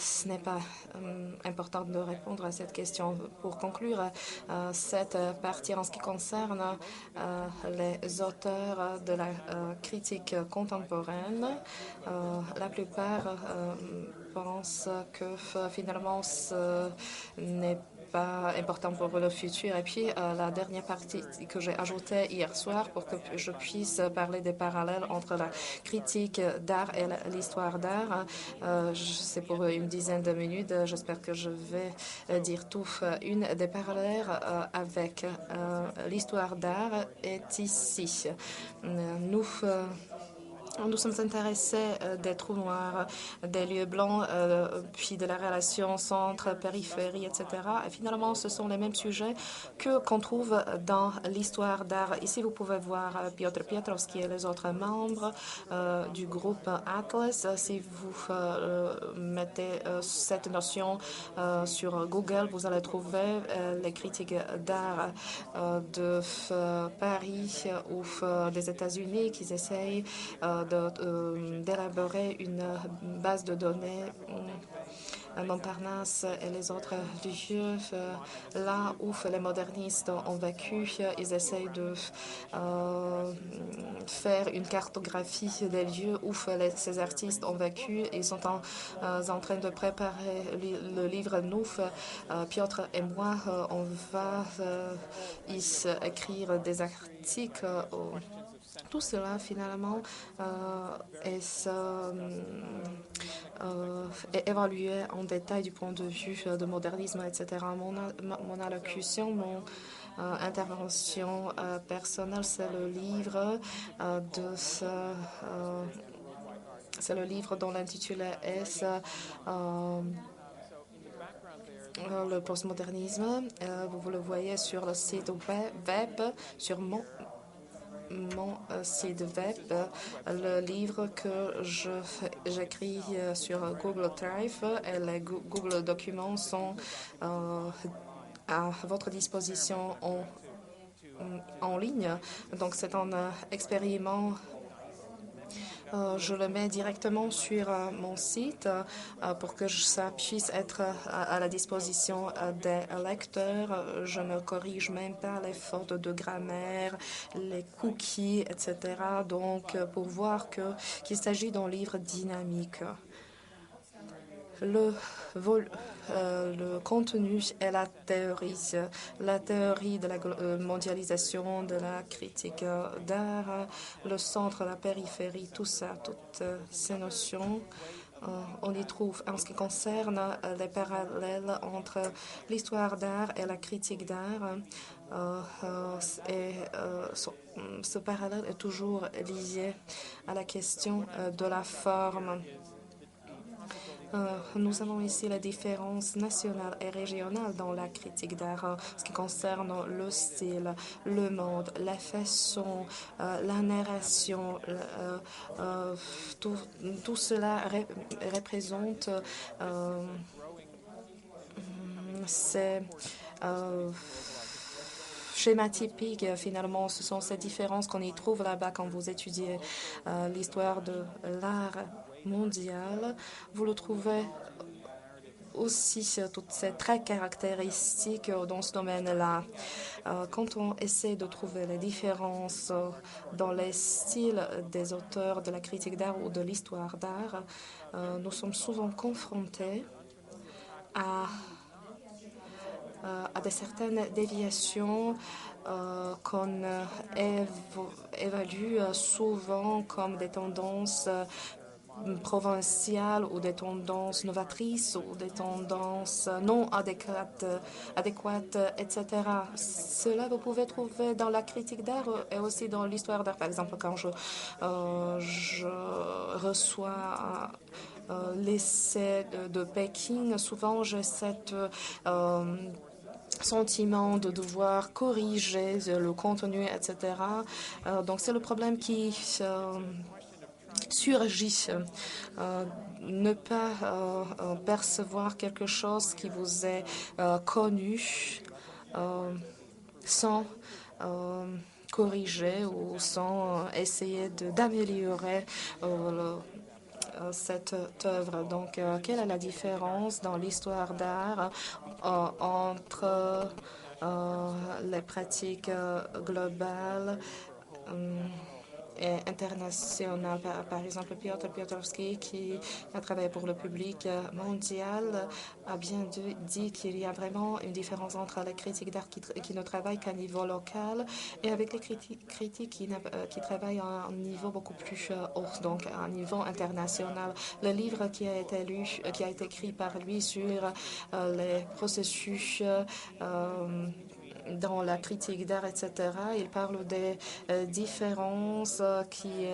ce n'est pas important de répondre à cette question. Pour conclure cette partie en ce qui concerne les auteurs de la critique contemporaine, la plupart pensent que finalement ce n'est pas important pour le futur. Et puis, la dernière partie que j'ai ajoutée hier soir pour que je puisse parler des parallèles entre la critique d'art et l'histoire d'art, c'est pour une dizaine de minutes. J'espère que je vais dire tout. Une des parallèles avec l'histoire d'art est ici. Nous sommes intéressés des trous noirs, des lieux blancs, puis de la relation centre-périphérie, etc. Et finalement, ce sont les mêmes sujets qu'on trouve dans l'histoire d'art. Ici, vous pouvez voir Piotr Piotrowski et les autres membres du groupe Atlas. Si vous mettez cette notion sur Google, vous allez trouver les critiques d'art de Paris ou des États-Unis qui essayent d'élaborer une base de données Montparnasse et les autres lieux, là où les modernistes ont vécu, ils essayent de faire une cartographie des lieux où ces artistes ont vécu. Ils sont en train de préparer le livre Nouf. Piotr et moi, on va écrire des articles. Tout cela, finalement, est évalué en détail du point de vue de modernisme, etc. Mon allocution, mon intervention personnelle, c'est le livre c'est le livre dont l'intitulé est le postmodernisme. Vous le voyez sur le site web, sur mon site web. Le livre que j'écris sur Google Drive et les Google Documents sont à votre disposition en ligne. Donc, c'est un expériment. Je le mets directement sur mon site pour que ça puisse être à la disposition des lecteurs. Je ne corrige même pas les fautes de grammaire, les cookies, etc. Donc, pour voir qu'il s'agit d'un livre dynamique. Le contenu et la théorie de la mondialisation, de la critique d'art, le centre, la périphérie, tout ça, toutes ces notions. On y trouve, en ce qui concerne les parallèles entre l'histoire d'art et la critique d'art, ce parallèle est toujours lié à la question de la forme. Nous avons ici la différence nationale et régionale dans la critique d'art, ce qui concerne le style, le mode, la façon, la narration. Tout cela représente ces schématypique. Finalement, ce sont ces différences qu'on y trouve là-bas quand vous étudiez l'histoire de l'art mondial. Vous le trouvez aussi toutes ces traits caractéristiques dans ce domaine-là. Quand on essaie de trouver les différences dans les styles des auteurs de la critique d'art ou de l'histoire d'art, nous sommes souvent confrontés à des certaines déviations qu'on évalue souvent comme des tendances provinciales ou des tendances novatrices ou des tendances non adéquates, etc. Cela, vous pouvez trouver dans la critique d'art et aussi dans l'histoire d'art. Par exemple, quand je reçois l'essai de Pékin, souvent j'ai cette sentiment de devoir corriger le contenu, etc. Donc c'est le problème qui surgit. Ne pas percevoir quelque chose qui vous est connu sans corriger ou sans essayer d'améliorer cette œuvre. Donc, quelle est la différence dans l'histoire d'art entre les pratiques globales et internationales? Par exemple, Piotr Piotrowski, qui a travaillé pour le public mondial, a bien dit qu'il y a vraiment une différence entre les critiques d'art qui ne travaillent qu'à niveau local et avec les critiques qui travaillent à un niveau beaucoup plus haut, donc à un niveau international. Le livre qui a été écrit par lui sur les processus dans la critique d'art, etc., il parle des différences qui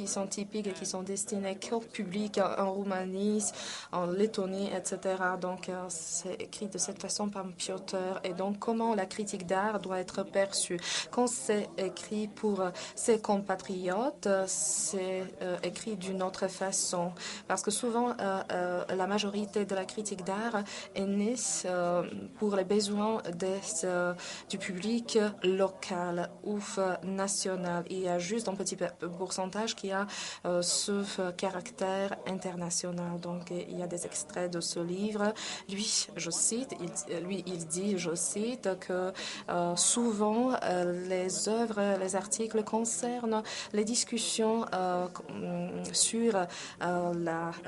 sont typiques et qui sont destinées qu'au public en Roumanie, en Lettonie, etc. Donc, c'est écrit de cette façon par Piotr. Et donc, comment la critique d'art doit être perçue? Quand c'est écrit pour ses compatriotes, c'est écrit d'une autre façon. Parce que souvent, la majorité de la critique d'art est née pour les besoins du public local ou national. Il y a juste un petit pourcentage qui a ce caractère international. Donc, il y a des extraits de ce livre. Lui, je cite, il dit, je cite, que souvent les œuvres, les articles concernent les discussions sur l'art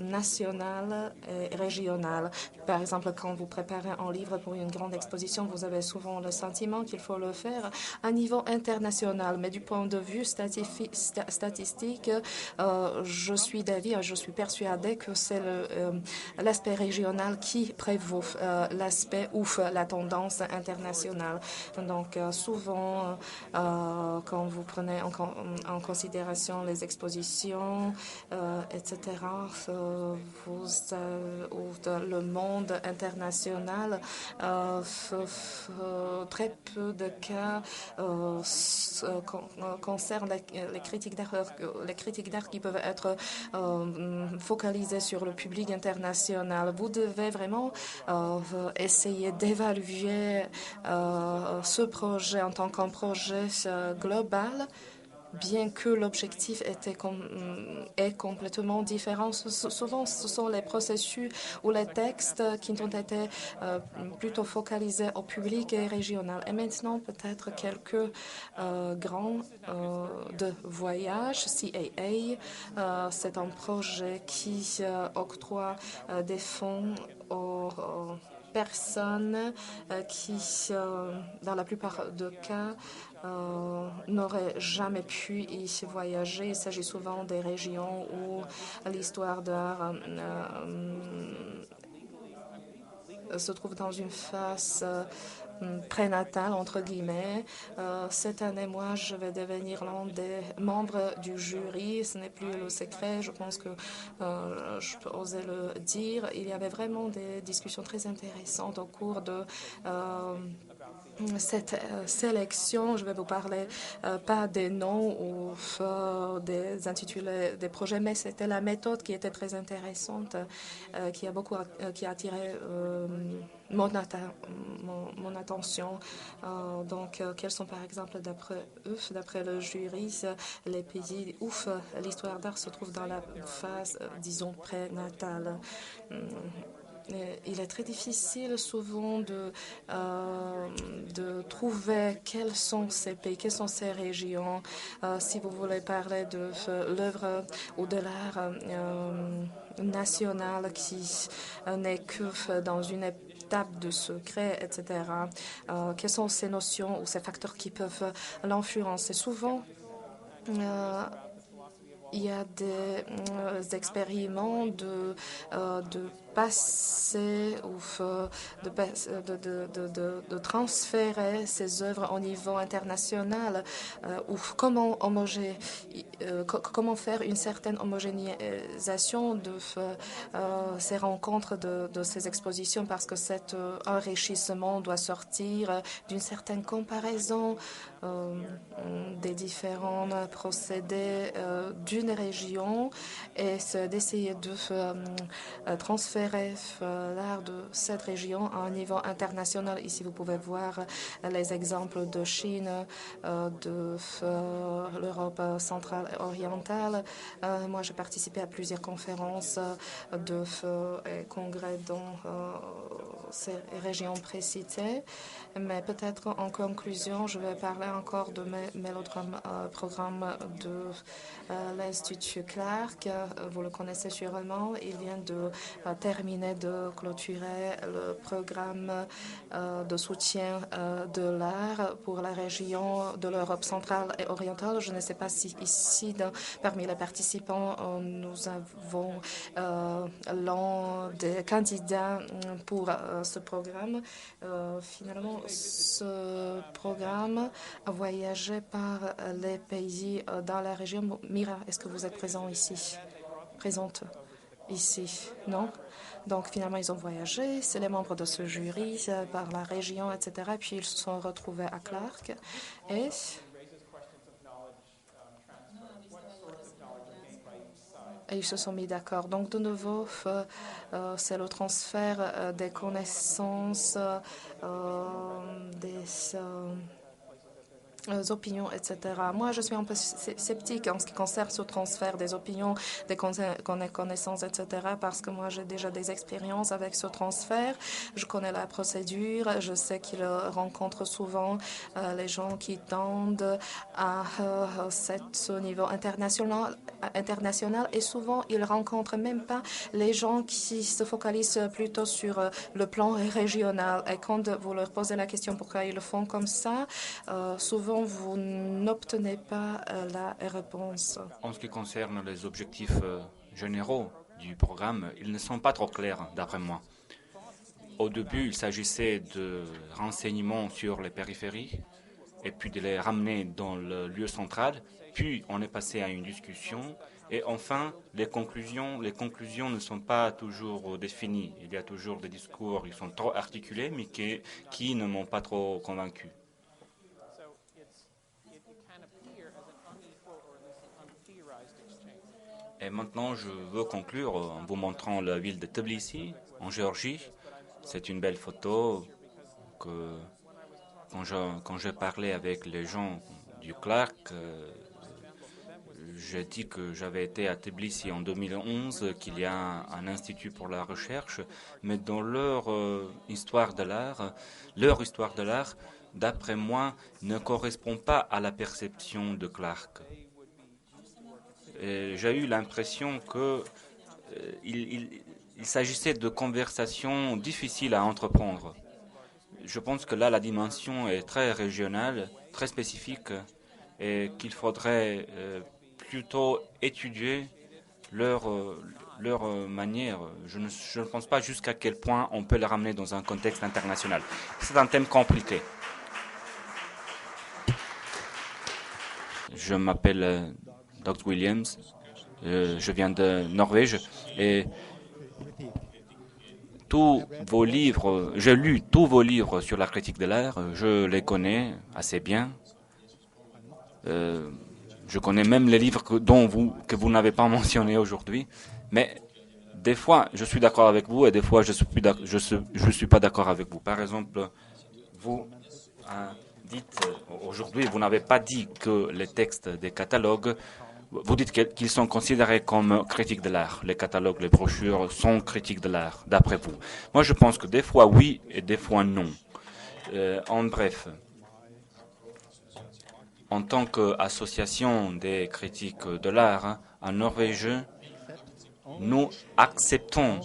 national et régional. Par exemple, quand vous préparez un livre pour une grande exposition, vous avez souvent le sentiment qu'il faut le faire à niveau international. Mais du point de vue statistique, je suis d'avis, je suis persuadée que c'est l'aspect régional qui prévaut l'aspect ou la tendance internationale. Donc, souvent, quand vous prenez en considération les expositions, etc., le monde international, très peu de cas concernent les critiques d'art qui peuvent être focalisées sur le public international. Vous devez vraiment essayer d'évaluer ce projet en tant qu'un projet global, bien que l'objectif est complètement différent. Souvent, ce sont les processus ou les textes qui ont été plutôt focalisés au public et régional. Et maintenant, peut-être quelques grands de voyage. CAA, c'est un projet qui octroie des fonds aux personnes qui, dans la plupart des cas, n'auraient jamais pu y voyager. Il s'agit souvent des régions où l'histoire d'art se trouve dans une phase prénatale, entre guillemets. Cette année, moi, je vais devenir l'un des membres du jury. Ce n'est plus le secret. Je pense que je peux oser le dire. Il y avait vraiment des discussions très intéressantes au cours de cette sélection, je vais vous parler pas des noms ou des intitulés des projets, mais c'était la méthode qui était très intéressante, qui a attiré mon attention. Donc, quels sont par exemple, d'après le jury, les pays où l'histoire d'art se trouve dans la phase, disons, prénatale. Il est très difficile souvent de trouver quels sont ces pays, quelles sont ces régions. Si vous voulez parler de l'œuvre ou de l'art national qui n'est que dans une étape de secret, etc. Quelles sont ces notions ou ces facteurs qui peuvent l'influencer? Souvent, il y a des expériments de passer ou de transférer ces œuvres au niveau international ou comment faire une certaine homogénéisation de ces rencontres, de ces expositions, parce que cet enrichissement doit sortir d'une certaine comparaison des différents procédés d'une région et d'essayer de transférer l'art de cette région à un niveau international. Ici, vous pouvez voir les exemples de Chine, de l'Europe centrale et orientale. Moi, j'ai participé à plusieurs conférences et congrès dans ces régions précitées. Mais peut-être en conclusion, je vais parler encore de mes programmes de l'Institut Clark. Vous le connaissez sûrement. Il vient de terminer de clôturer le programme de soutien de l'art pour la région de l'Europe centrale et orientale. Je ne sais pas si ici, parmi les participants, nous avons l'un des candidats pour ce programme. Finalement, ce programme a voyagé par les pays dans la région. Mira, est-ce que vous êtes présente ici? Non? Donc, finalement, ils ont voyagé. C'est les membres de ce jury par la région, etc. Puis, ils se sont retrouvés à Clark. Et ils se sont mis d'accord. Donc, de nouveau, c'est le transfert des connaissances, des opinions, etc. Moi, je suis un peu sceptique en ce qui concerne ce transfert des opinions, des connaissances, etc. Parce que moi, j'ai déjà des expériences avec ce transfert. Je connais la procédure. Je sais qu'il rencontre souvent les gens qui tendent à ce niveau international. Et souvent, il rencontre même pas les gens qui se focalisent plutôt sur le plan régional. Et quand vous leur posez la question pourquoi ils le font comme ça, souvent vous n'obtenez pas la réponse. En ce qui concerne les objectifs généraux du programme, ils ne sont pas trop clairs, d'après moi. Au début, il s'agissait de renseignements sur les périphéries et puis de les ramener dans le lieu central. Puis, on est passé à une discussion. Et enfin, les conclusions ne sont pas toujours définies. Il y a toujours des discours qui sont trop articulés, mais qui ne m'ont pas trop convaincu. Et maintenant, je veux conclure en vous montrant la ville de Tbilissi, en Géorgie. C'est une belle photo que, quand j'ai parlé avec les gens du Clark, j'ai dit que j'avais été à Tbilissi en 2011, qu'il y a un institut pour la recherche, mais dans leur histoire de l'art, d'après moi, ne correspond pas à la perception de Clark. J'ai eu l'impression qu'il s'agissait de conversations difficiles à entreprendre. Je pense que là, la dimension est très régionale, très spécifique, et qu'il faudrait plutôt étudier leur manière. Je ne pense pas jusqu'à quel point on peut les ramener dans un contexte international. C'est un thème compliqué. Je m'appelle Doug Williams, je viens de Norvège et tous vos livres, j'ai lu tous vos livres sur la critique de l'art, je les connais assez bien. Je connais même les livres que vous n'avez pas mentionnés aujourd'hui, mais des fois je suis d'accord avec vous et des fois je suis pas d'accord avec vous. Par exemple, vous dites aujourd'hui, vous n'avez pas dit que les textes des catalogues, vous dites qu'ils sont considérés comme critiques de l'art. Les catalogues, les brochures sont critiques de l'art, d'après vous. Moi, je pense que des fois oui et des fois non. En bref, en tant qu'association des critiques de l'art en Norvège, nous acceptons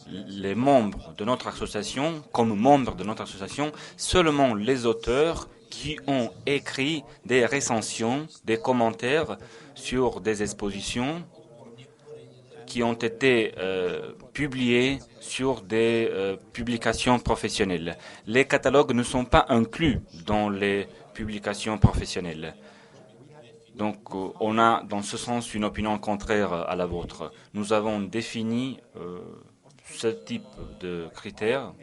les membres de notre association, comme membres de notre association, seulement les auteurs qui ont écrit des recensions, des commentaires sur des expositions qui ont été publiées sur des publications professionnelles. Les catalogues ne sont pas inclus dans les publications professionnelles. Donc, on a dans ce sens une opinion contraire à la vôtre. Nous avons défini ce type de critères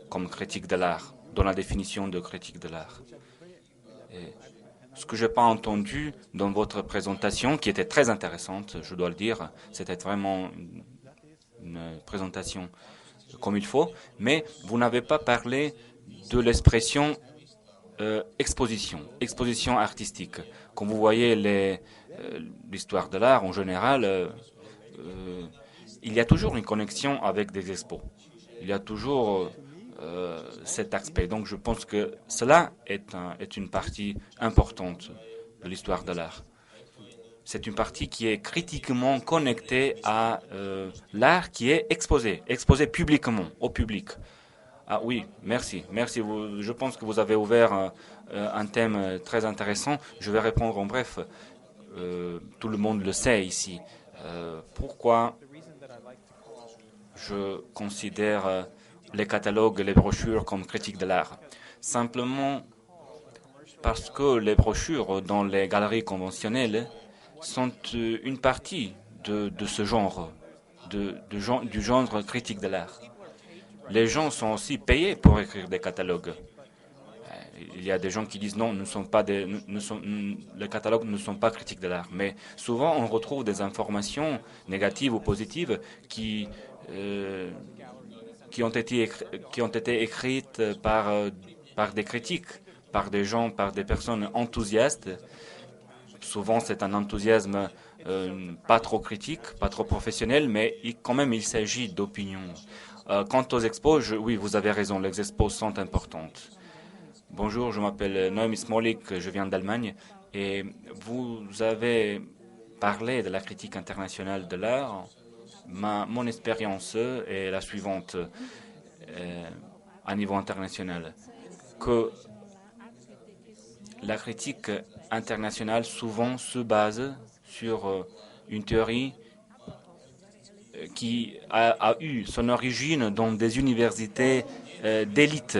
comme critique de l'art, dans la définition de critique de l'art. Et ce que je n'ai pas entendu dans votre présentation, qui était très intéressante, je dois le dire, c'était vraiment une présentation comme il faut, mais vous n'avez pas parlé de l'expression exposition artistique. Quand vous voyez l'histoire de l'art en général, il y a toujours une connexion avec des expos. Il y a toujours cet aspect. Donc je pense que cela est une partie importante de l'histoire de l'art. C'est une partie qui est critiquement connectée à l'art qui est exposé publiquement, au public. Ah oui, merci. Je pense que vous avez ouvert un thème très intéressant. Je vais répondre en bref. Tout le monde le sait ici. Pourquoi je considère les catalogues et les brochures comme critiques de l'art? Simplement parce que les brochures dans les galeries conventionnelles sont une partie de ce genre, du genre critique de l'art. Les gens sont aussi payés pour écrire des catalogues. Il y a des gens qui disent non, les catalogues ne sont pas critiques de l'art. Mais souvent, on retrouve des informations négatives ou positives qui ont été écrites par des critiques, par des gens, par des personnes enthousiastes. Souvent, c'est un enthousiasme pas trop critique, pas trop professionnel, mais quand même, il s'agit d'opinions. Quant aux expos, oui, vous avez raison, les expos sont importantes. Bonjour, je m'appelle Noémie Smolik, je viens d'Allemagne, et vous avez parlé de la critique internationale de l'art. Mon expérience est la suivante à niveau international, que la critique internationale souvent se base sur une théorie qui a eu son origine dans des universités d'élite.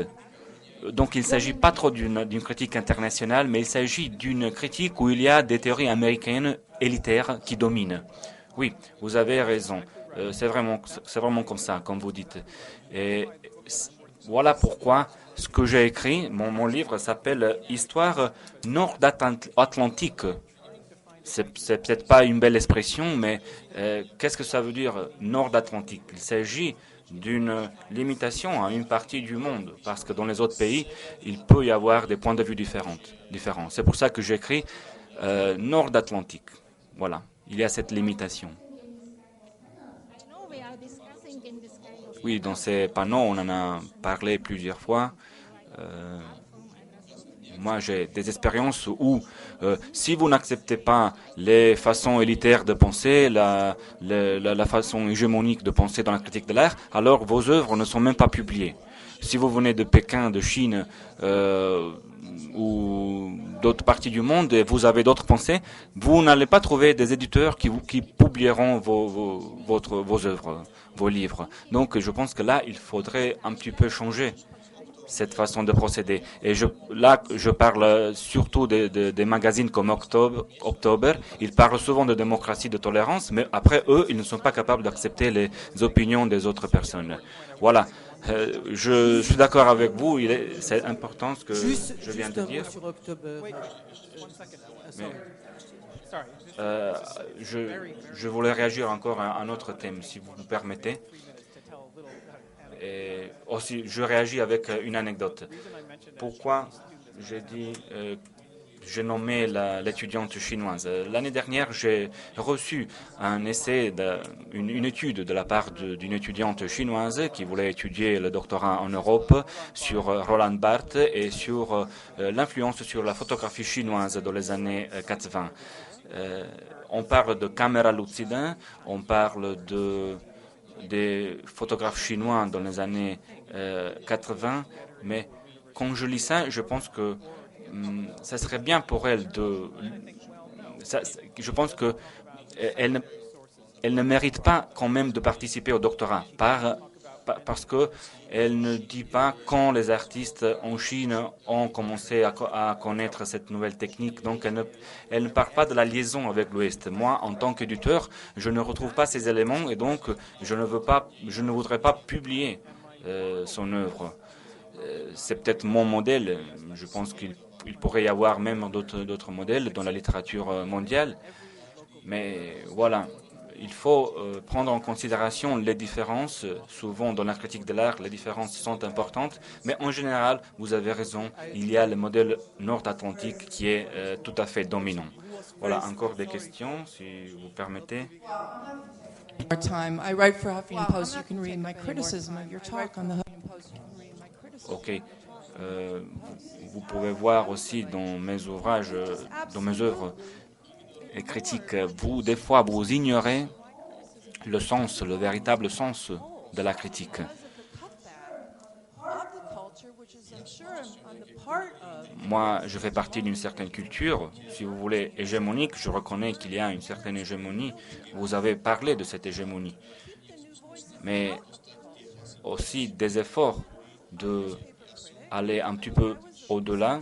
Donc il ne s'agit pas trop d'une critique internationale, mais il s'agit d'une critique où il y a des théories américaines élitaires qui dominent. Oui, vous avez raison. C'est vraiment comme ça, comme vous dites. Et voilà pourquoi ce que j'ai écrit, mon livre s'appelle Histoire nord-atlantique. C'est peut-être pas une belle expression, mais qu'est-ce que ça veut dire nord-atlantique? Il s'agit d'une limitation à une partie du monde, parce que dans les autres pays, il peut y avoir des points de vue différents. C'est pour ça que j'écris nord-atlantique. Voilà, il y a cette limitation. Oui, dans ces panneaux, on en a parlé plusieurs fois. Moi, j'ai des expériences où, si vous n'acceptez pas les façons élitaires de penser, la façon hégémonique de penser dans la critique de l'art, alors vos œuvres ne sont même pas publiées. Si vous venez de Pékin, de Chine ou d'autres parties du monde et vous avez d'autres pensées, vous n'allez pas trouver des éditeurs qui publieront vos œuvres, vos livres. Donc, je pense que là, il faudrait un petit peu changer cette façon de procéder. Et là, je parle surtout des magazines comme October. Ils parlent souvent de démocratie, de tolérance, mais après, eux, ils ne sont pas capables d'accepter les opinions des autres personnes. Voilà. Je suis d'accord avec vous. C'est important ce que je viens de dire. Sur October. Mais, euh, je voulais réagir encore à un autre thème, si vous me permettez. Et aussi, je réagis avec une anecdote. Pourquoi j'ai nommé l'étudiante chinoise? L'année dernière, j'ai reçu un essai, une étude de la part d'une étudiante chinoise qui voulait étudier le doctorat en Europe sur Roland Barthes et sur l'influence sur la photographie chinoise dans les années 80. On parle de caméra lucide, on parle des photographes chinois dans les années 80, mais quand je lis ça, je pense que ça serait bien pour elle je pense que elle ne mérite pas quand même de participer au doctorat parce que elle ne dit pas quand les artistes en Chine ont commencé à connaître cette nouvelle technique. Donc elle ne parle pas de la liaison avec l'Ouest. Moi, en tant qu'éditeur, je ne retrouve pas ces éléments et donc je ne voudrais pas publier son œuvre. C'est peut-être mon modèle. Je pense qu'il pourrait y avoir même d'autres modèles dans la littérature mondiale. Mais voilà, il faut prendre en considération les différences. Souvent, dans la critique de l'art, les différences sont importantes. Mais en général, vous avez raison, il y a le modèle nord-atlantique qui est tout à fait dominant. Voilà, encore des questions, si vous permettez. I write for Huffington Post. You can read my criticism of your talk on the Huffington Post. Ok. Vous pouvez voir aussi dans mes ouvrages, dans mes œuvres critiques, des fois, vous ignorez le sens, le véritable sens de la critique. Moi, je fais partie d'une certaine culture, si vous voulez, hégémonique. Je reconnais qu'il y a une certaine hégémonie. Vous avez parlé de cette hégémonie. Mais aussi des efforts d'aller un petit peu au-delà.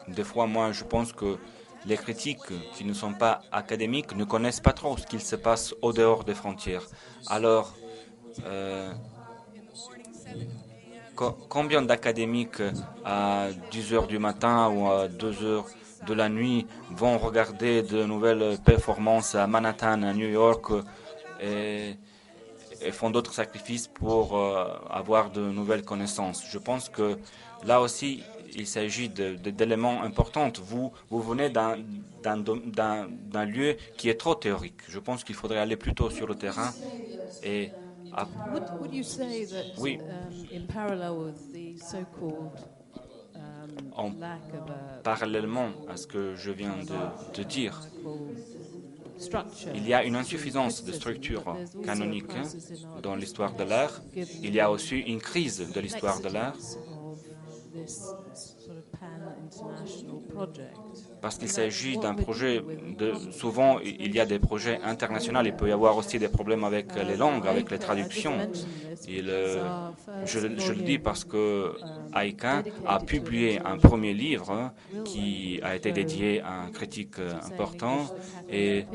Des fois, moi, je pense que les critiques qui ne sont pas académiques ne connaissent pas trop ce qu'il se passe au dehors des frontières. Alors, combien d'académiques à 10 heures du matin ou à 2 heures de la nuit vont regarder de nouvelles performances à Manhattan, à New York et font d'autres sacrifices pour avoir de nouvelles connaissances? Je pense que là aussi, il s'agit d'éléments importants. Vous venez d'un lieu qui est trop théorique. Je pense qu'il faudrait aller plutôt sur le terrain et Would you say that oui. In parallel with the so-called lack of Parallèlement à ce que je viens de dire, il y a une insuffisance de structure canonique dans l'histoire de l'art. Il y a aussi une crise de l'histoire de l'art parce qu'il s'agit d'un projet souvent il y a des projets internationaux, il peut y avoir aussi des problèmes avec les langues, avec les traductions. Je le dis parce que Aika a publié un premier livre qui a été dédié à un critique important et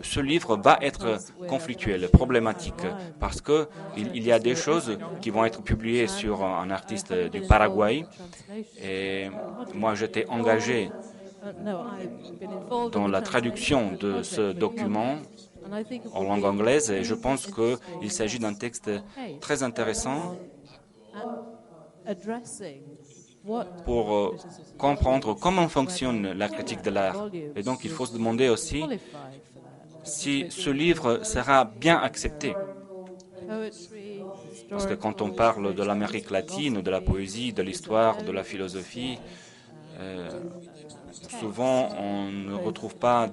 ce livre va être conflictuel, problématique parce que il y a des choses qui vont être publiées sur un artiste du Paraguay et moi j'étais engagé dans la traduction de ce document en langue anglaise et je pense qu'il s'agit d'un texte très intéressant pour comprendre comment fonctionne la critique de l'art. Et donc il faut se demander aussi si ce livre sera bien accepté. Parce que quand on parle de l'Amérique latine, de la poésie, de l'histoire, de la philosophie, souvent on ne retrouve pas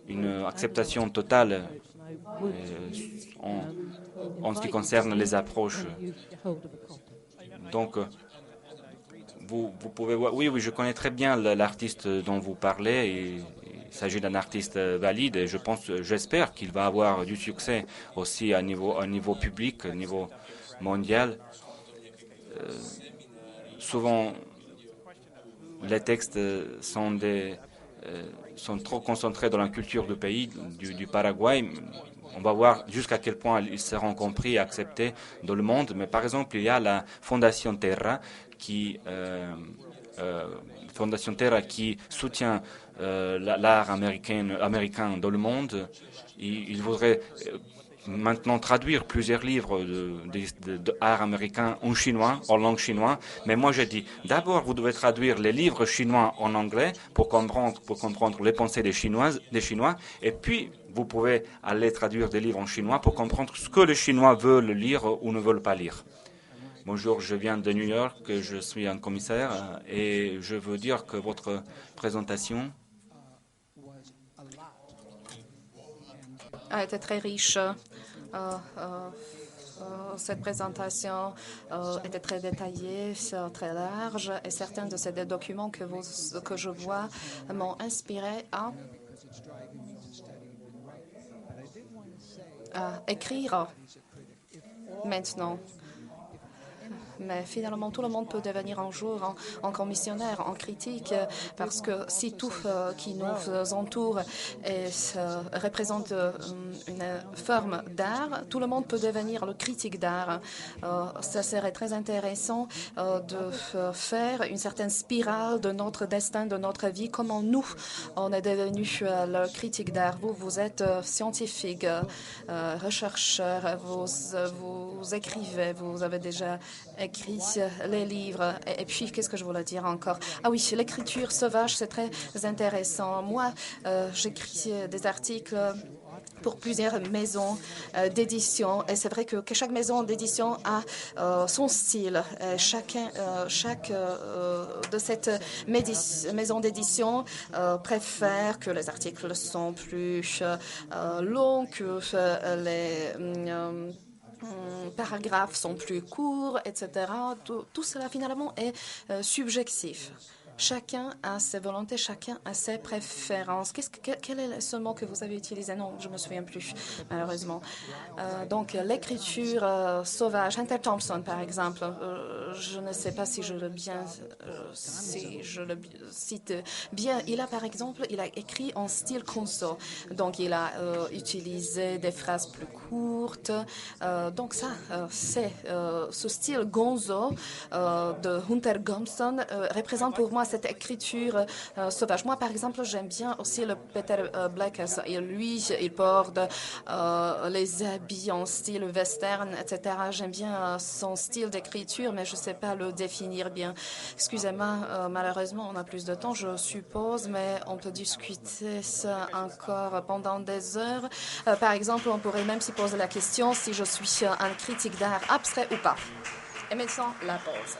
une acceptation totale en ce qui concerne les approches. Donc, vous pouvez voir, oui, je connais très bien l'artiste dont vous parlez et s'agit d'un artiste valide et j'espère qu'il va avoir du succès aussi à niveau public, à niveau mondial. Souvent, les textes sont trop concentrés dans la culture du pays, du Paraguay. On va voir jusqu'à quel point ils seront compris et acceptés dans le monde. Mais par exemple, il y a la Fondation Terra qui soutient l'art américain dans le monde. Il voudrait maintenant traduire plusieurs livres d'art américain en langue chinoise. Mais moi, je dis, d'abord, vous devez traduire les livres chinois en anglais pour comprendre les pensées des Chinois. Et puis, vous pouvez aller traduire des livres en chinois pour comprendre ce que les Chinois veulent lire ou ne veulent pas lire. Bonjour, je viens de New York, je suis un commissaire et je veux dire que votre présentation a été très riche. Cette présentation était très détaillée, très large, et certains de ces documents que je vois m'ont inspiré à écrire maintenant. Mais finalement, tout le monde peut devenir un jour en commissionnaire, en critique, parce que si tout qui nous entoure représente une forme d'art, tout le monde peut devenir le critique d'art. Ça serait très intéressant de faire une certaine spirale de notre destin, de notre vie, comment nous, on est devenu le critique d'art. Vous êtes scientifique, chercheur, vous écrivez, vous avez déjà écrit les livres. Et puis, qu'est-ce que je voulais dire encore? Ah oui, l'écriture sauvage, c'est très intéressant. Moi, j'écris des articles pour plusieurs maisons d'édition. Et c'est vrai que chaque maison d'édition a son style. Chaque de cette maison d'édition préfère que les articles sont plus longs, que les paragraphes sont plus courts, etc. Tout cela, finalement, est subjectif. Chacun a ses volontés, chacun a ses préférences. Quel est ce mot que vous avez utilisé? Non, je ne me souviens plus, malheureusement. Donc, l'écriture sauvage. Hunter Thompson, par exemple, je ne sais pas si je le cite bien. Il a écrit en style Conso. Donc, il a utilisé des phrases plus courtes. Donc, ça, c'est ce style gonzo de Hunter Thompson représente pour moi cette écriture sauvage. Moi, par exemple, j'aime bien aussi le Peter Blakes. Et lui, il porte les habits en style western, etc. J'aime bien son style d'écriture, mais je ne sais pas le définir bien. Excusez-moi, malheureusement, on a plus de temps, je suppose, mais on peut discuter ça encore pendant des heures. Par exemple, on pourrait même s'y poser la question si je suis un critique d'art abstrait ou pas. Et maintenant, la pause.